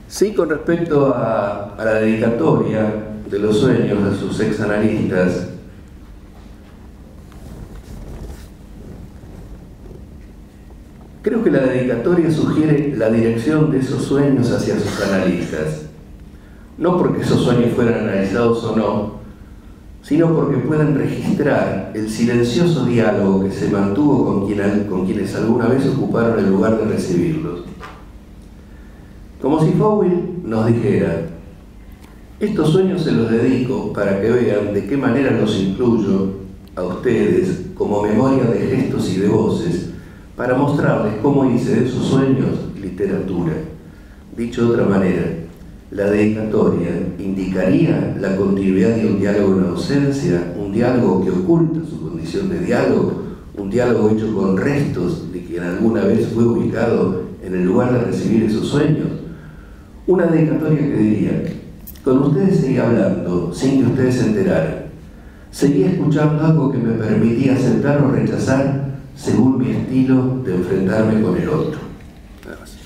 Sí, con respecto a la dedicatoria de los sueños a sus exanalistas, creo que la dedicatoria sugiere la dirección de esos sueños hacia sus analistas. No porque esos sueños fueran analizados o no, sino porque pueden registrar el silencioso diálogo que se mantuvo con quienes alguna vez ocuparon el lugar de recibirlos. Como si Fowell nos dijera: estos sueños se los dedico para que vean de qué manera los incluyo a ustedes como memoria de gestos y de voces, para mostrarles cómo hice de esos sueños literatura. Dicho de otra manera, la dedicatoria indicaría la continuidad de un diálogo en ausencia, un diálogo que oculta su condición de diálogo, un diálogo hecho con restos de quien alguna vez fue ubicado en el lugar de recibir esos sueños. Una dedicatoria que diría: con ustedes seguí hablando sin que ustedes se enteraran. Seguí escuchando algo que me permitía aceptar o rechazar según mi estilo de enfrentarme con el otro. Nada más.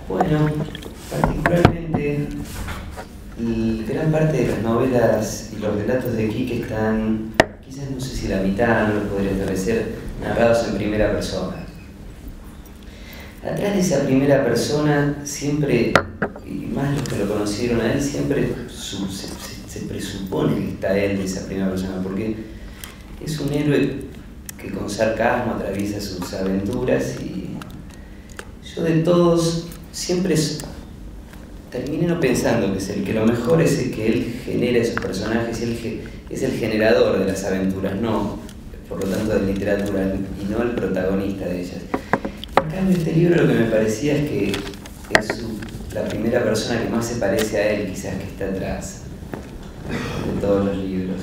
Bueno, particularmente gran parte de las novelas y los relatos de Quique están, quizás no sé si la mitad, no lo podría establecer, narrados en primera persona. Atrás de esa primera persona siempre, y más los que lo conocieron a él, siempre se presupone que está él de esa primera persona, porque es un héroe que con sarcasmo atraviesa sus aventuras, y yo de todos siempre termino pensando que es el que lo mejor es el que él genera esos personajes, es el generador de las aventuras, no, por lo tanto, de literatura, y no el protagonista de ellas. En cambio, este libro lo que me parecía es que es la primera persona que más se parece a él, quizás, que está atrás de todos los libros.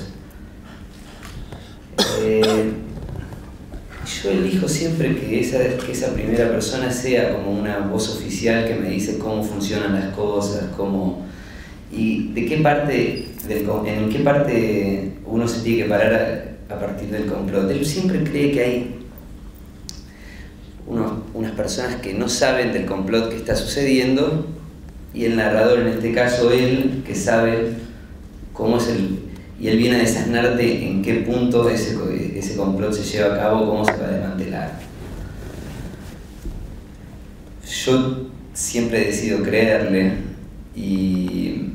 Yo elijo siempre que esa primera persona sea como una voz oficial que me dice cómo funcionan las cosas, y de qué parte en qué parte uno se tiene que parar a partir del complot. Él siempre cree que hay unas personas que no saben del complot que está sucediendo, y el narrador, en este caso él, que sabe cómo es y él viene a desasnarte en qué punto ese complot se lleva a cabo, cómo se va a desmantelar. Yo siempre decido creerle y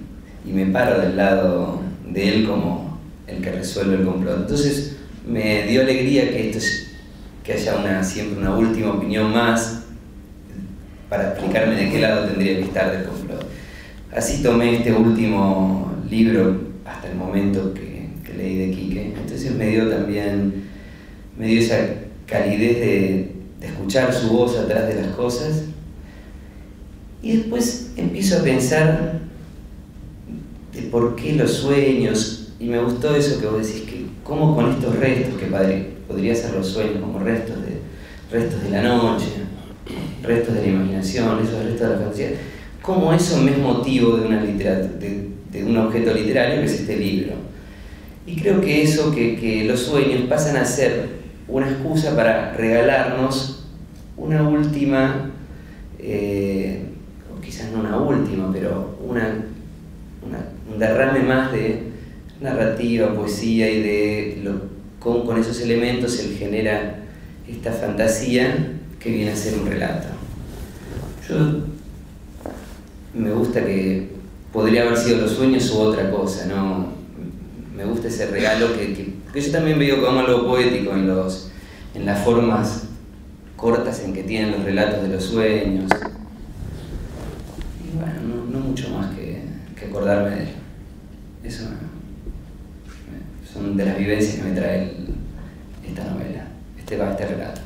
me paro del lado de él como el que resuelve el complot. Entonces me dio alegría que haya siempre una última opinión más para explicarme de qué lado tendría que estar del complot. Así tomé este último libro hasta el momento que leí de Quique. Entonces me dio esa calidez de escuchar su voz atrás de las cosas, y después empiezo a pensar de por qué los sueños, y me gustó eso que vos decís, que cómo con estos restos, que podría ser los sueños como restos de la noche, restos de la imaginación, esos restos de la fantasía, cómo eso me es motivo de un objeto literario, que es este libro. Y creo que eso, que los sueños pasan a ser una excusa para regalarnos una última, o quizás no una última, pero un derrame más de narrativa, poesía, y con esos elementos él genera esta fantasía que viene a ser un relato. Yo me gusta que podría haber sido los sueños u otra cosa, ¿no? Me gusta ese regalo que yo también veo como algo poético en las formas cortas en que tienen los relatos de los sueños. Y bueno, no mucho más que acordarme de él. Eso son de las vivencias que me trae esta novela, este relato.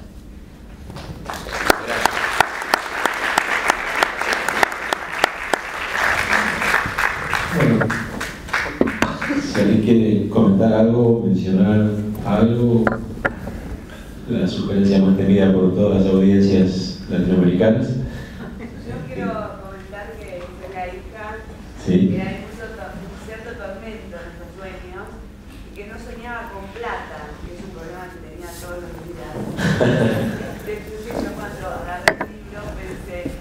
Bueno, si alguien quiere comentar algo, mencionar algo, la sugerencia más temida por todas las audiencias latinoamericanas. Yo quiero comentar que soy la hija, Sí. que hay un cierto tormento en los sueños, y que no soñaba con plata, que es un problema que tenía todos los días. Entonces yo cuando agarré el libro pensé,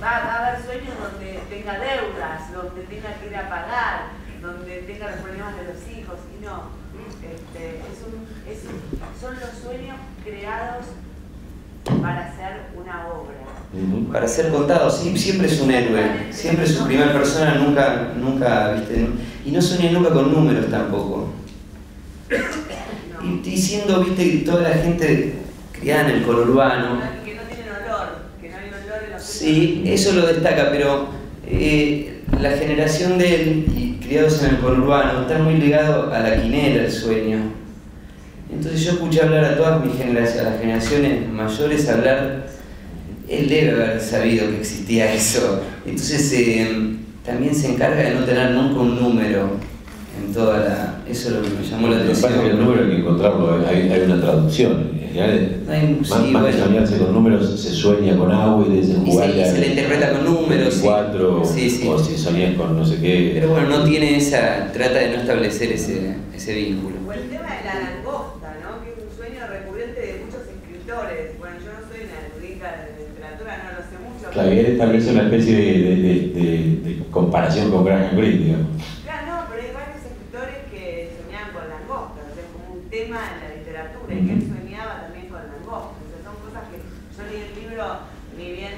va a haber sueños donde tenga deudas, donde tenga que ir a pagar, donde tenga los problemas de los hijos, y no. Son los sueños creados para hacer una obra. Para ser contado, sí, siempre es un héroe, siempre es su primera persona, nunca, ¿viste? Y no sueña nunca con números tampoco. Y siendo, viste, toda la gente criada en el conurbano. Que no tienen olor, que no hay olor en los Sí, eso lo destaca, pero la generación de él y criados en el conurbano están muy ligados a la quinela, al sueño. Entonces yo escuché hablar a todas mis generaciones, a las generaciones mayores hablar, él debe haber sabido que existía eso. Entonces también se encarga de no tener nunca un número en toda la... Eso es lo que me llamó la Lo que atención. pasa es que el número hay que encontrarlo, hay una traducción. En general, más que soñarse con números, se sueña con agua y se le interpreta con números. 4, sí. O si soñás con no sé qué. Pero bueno, no tiene esa... Trata de no establecer ese vínculo. O el tema de la langosta, ¿no? Que es un sueño recurrente de muchos escritores. Bueno, yo no soy una erudita de literatura, no lo sé mucho. Claro, y tal vez una especie de comparación con Graham Greene, digamos. Claro, no, pero hay varios escritores que soñaban con langostas, o sea, es como un tema en la literatura, y que él soñaba también con langostas. O sea, son cosas que yo leí el libro ni bien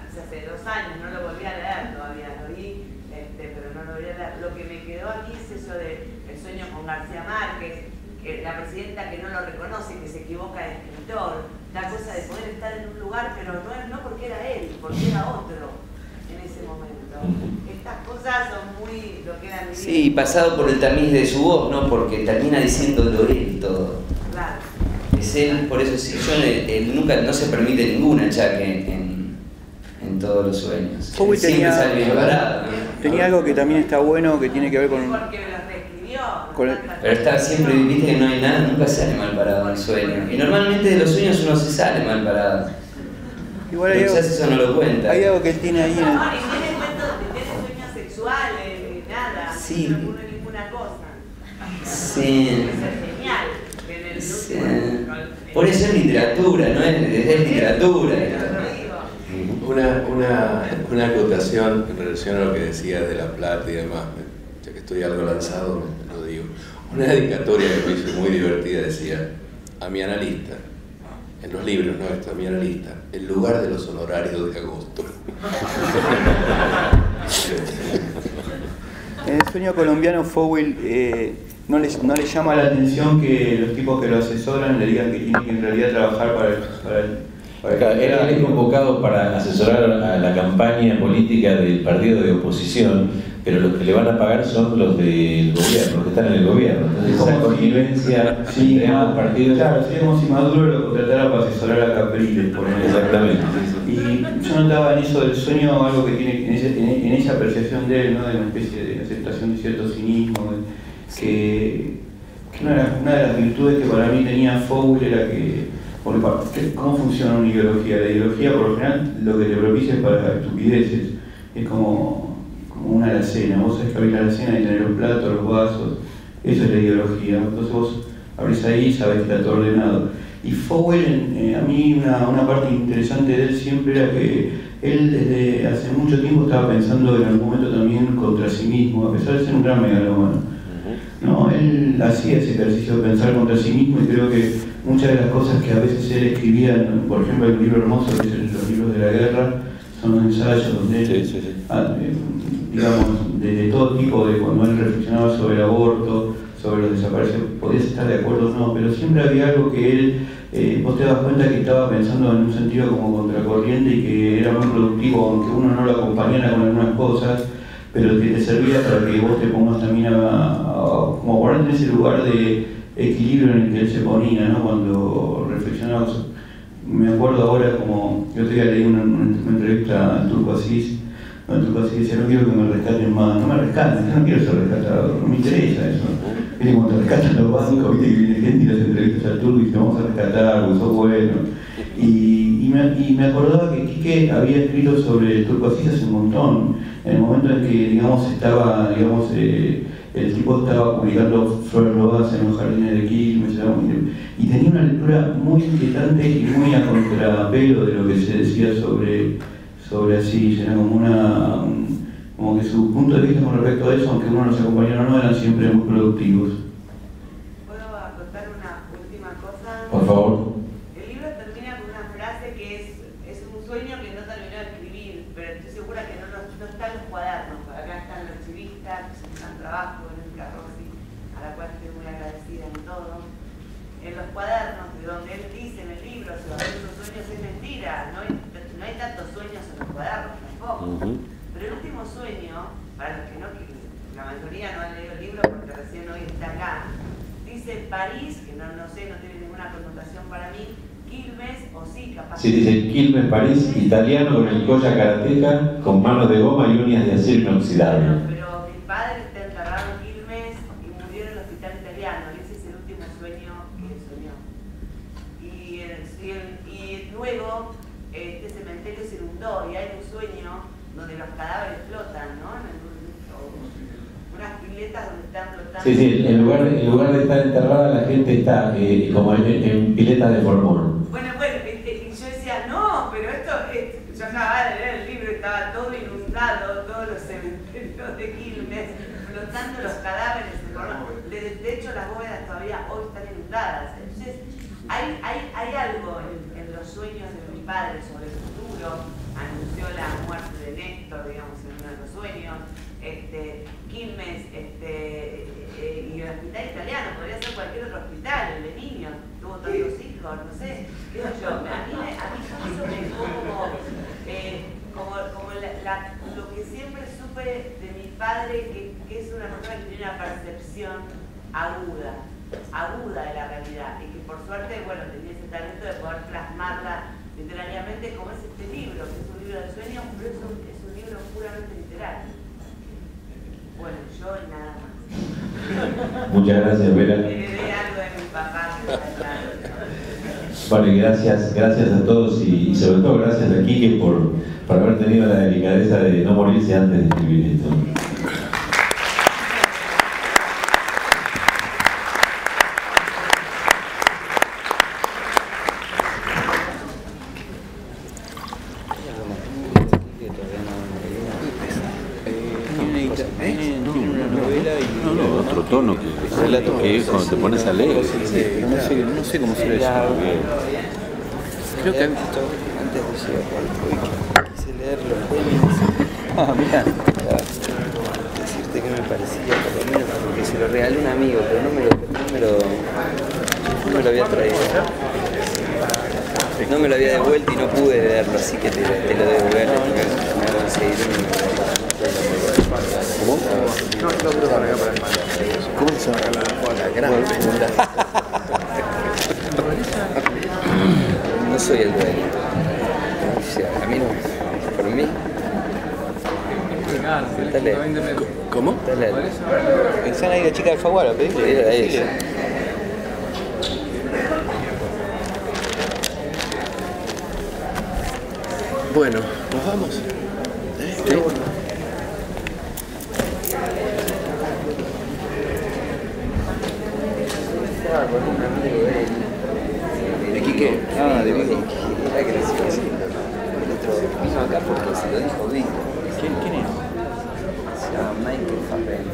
hace 2 años, no lo volví a leer todavía, lo vi, pero no lo volví a leer. Lo que me quedó a mí es eso de el sueño con García Márquez, que la presidenta que no lo reconoce, que se equivoca de escritor, la cosa de poder estar en un lugar, pero no porque era él, porque era otro en ese momento. Estas cosas son muy lo que eran. Sí, pasado por el tamiz de su voz, ¿no? Porque termina diciéndolo él todo. Claro. Es él, por eso sí, él nunca, no se permite ningún achaque en todos los sueños. Fowell Siempre sale bien parado, ¿no? tenía algo que también está bueno, que tiene que ver con... Porque lo reescribió. Pero está siempre, viste que no hay nada, nunca sale mal parado en el sueño. Y normalmente de los sueños uno se sale mal parado. Igual Pero quizás eso no lo cuenta. hay algo que él tiene ahí en el... No, ni tiene cuentos, ni tiene sueños sexuales, ni nada. Sí. No ocurre ninguna cosa. Sí. Eso es genial. Que en el Sí. último, Por eso es literatura, ¿no? Es literatura. Una acotación en relación a lo que decías de La Plata y demás, ya que estoy algo lanzado, lo digo. Una dedicatoria que me hizo muy divertida decía: a mi analista, en los libros, ¿no? Esto, a mi analista, el lugar de los honorarios de agosto. En el sueño colombiano, Fowell no le llama la atención que los tipos que lo asesoran le digan que tiene que en realidad trabajar para el Él es convocado para asesorar a la campaña política del partido de oposición, pero los que le van a pagar son los del gobierno, los que están en el gobierno. Entonces esa connivencia entre ambos partidos... Claro, sería como si Maduro lo contratara para asesorar a Capriles, por ejemplo. Exactamente. Y yo notaba en eso del sueño algo que tiene en esa apreciación de él, ¿no? De una especie de aceptación de cierto cinismo, que una de las virtudes que para mí tenía Fowell era que... ¿Cómo funciona una ideología? La ideología, por lo general, lo que te propicia es para estupideces. Es como una alacena. Vos sabés que abrís la alacena y tenés los platos, los vasos. Eso es la ideología. Entonces vos abrís ahí y sabés que está todo ordenado. Y Fowell, a mí una parte interesante de él siempre era que él desde hace mucho tiempo estaba pensando en algún momento también contra sí mismo, a pesar de ser un gran megalómano. No, él hacía ese ejercicio de pensar contra sí mismo y creo que muchas de las cosas que a veces él escribía, por ejemplo, el libro hermoso que es Los libros de la guerra, son ensayos donde él, digamos, de todo tipo, de cuando él reflexionaba sobre el aborto, sobre los desaparecidos, podías estar de acuerdo o no, pero siempre había algo que él, vos te das cuenta que estaba pensando en un sentido como contracorriente y que era muy productivo, aunque uno no lo acompañara con algunas cosas, pero que te servía para que vos te pongas también como ponerte en ese lugar de equilibrio en el que él se ponía, ¿no? Cuando reflexionaba. Me acuerdo ahora, como yo te leí una entrevista al Turco Asís, el Turco Asís decía: no quiero que me rescaten más, no me rescaten, yo no quiero ser rescatado, no me interesa eso. Viste, cuando te rescatan los bancos, viste que viene gente y las entrevistas al Turco y dice: vamos a rescatar, vos sos bueno. Y me acordaba que Quique había escrito sobre el Turco Asís hace un montón, en el momento en que, digamos, estaba, digamos, el tipo estaba publicando Flores Robadas en los jardines de Quilmes, y tenía una lectura muy inquietante y muy a contrapelo de lo que se decía sobre Asís. Era como que su punto de vista con respecto a eso, aunque uno los acompañara o no, eran siempre muy productivos. ¿Puedo contar una última cosa? Por favor. El libro termina con una frase que es un sueño que no terminó de escribir, pero estoy segura que no está en los cuadernos. Acá están los archivistas, que son un gran trabajo en el Carrozzi, a la cual estoy muy agradecida. los cuadernos, de donde él dice en el libro, si los sueños es mentira, no hay tantos sueños en los cuadernos tampoco. Pero el último sueño, para los que no, la mayoría no han leído el libro porque recién hoy está acá, dice París, que no sé, no tiene ninguna connotación para mí, Quilmes o sí, capaz. Sí, dice Quilmes, París, italiano con el collar karateca, con manos de goma y uñas de acero inoxidable. Bueno, pero mi padre está enterrado en Quilmes y murió en el hospital italiano, y ese es el último sueño que soñó. Y luego este cementerio se inundó y hay un sueño donde los cadáveres flotan, ¿no? Unas piletas donde están flotando. Sí, sí, en lugar de estar enterrada la gente está como en piletas de formol. Bueno, y yo decía, no, pero esto, yo acababa de leer el libro, estaba todo inundado, todos los cementerios de Quilmes, flotando los cadáveres de formol. De hecho, las bóvedas todavía hoy están inundadas. Entonces, hay algo en los sueños de mi padre sobre el futuro. Anunció la muerte de Néstor, digamos, en uno de los sueños. Quilmes y el hospital italiano, podría ser cualquier otro hospital, el de niños, tuvo tantos hijos, no sé, qué sé yo. A mí eso me dejó como lo que siempre supe de mi padre, que es una persona que tiene una percepción aguda de la realidad, y que por suerte, bueno, tenía ese talento de poder plasmarla literariamente, como es este libro, que es un libro de sueños, pero es un libro puramente literario. Bueno, yo nada más. Muchas gracias, Vera. Heredé algo de mi papá. Vale, gracias a todos y sobre todo gracias a Quique por haber tenido la delicadeza de no morirse antes de escribir esto. Otro tono que relato que es cuando te pones a leer. No sé cómo se le llama. Creo que antes de llegar quise leer los poemas. Mira. Decirte que me parecía, por lo menos, porque se lo regalé a un amigo, pero no me lo había traído. No me lo había devuelto y no pude leerlo, así que te lo devolveré. Me voy a conseguir ¿Cómo? ¿Cómo se llama? La gran No soy el dueño. A mí no. Por mí. Dale. ¿Cómo? Dale. Pensá ahí la chica del Faguara, pedile. Era ella. Bueno, ¿nos vamos? Sí. Estaba con un amigo de él. ¿De Quique? De Vigo. Era gracioso. El otro vino acá porque se lo dijo Vigo. ¿Quién es? Se llama Michael Farrell.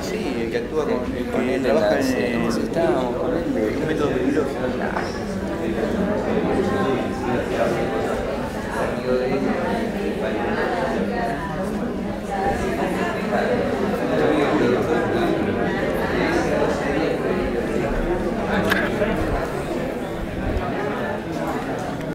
Sí, el que actúa con el Con que él trabaja estábamos con él. en métodos de biología.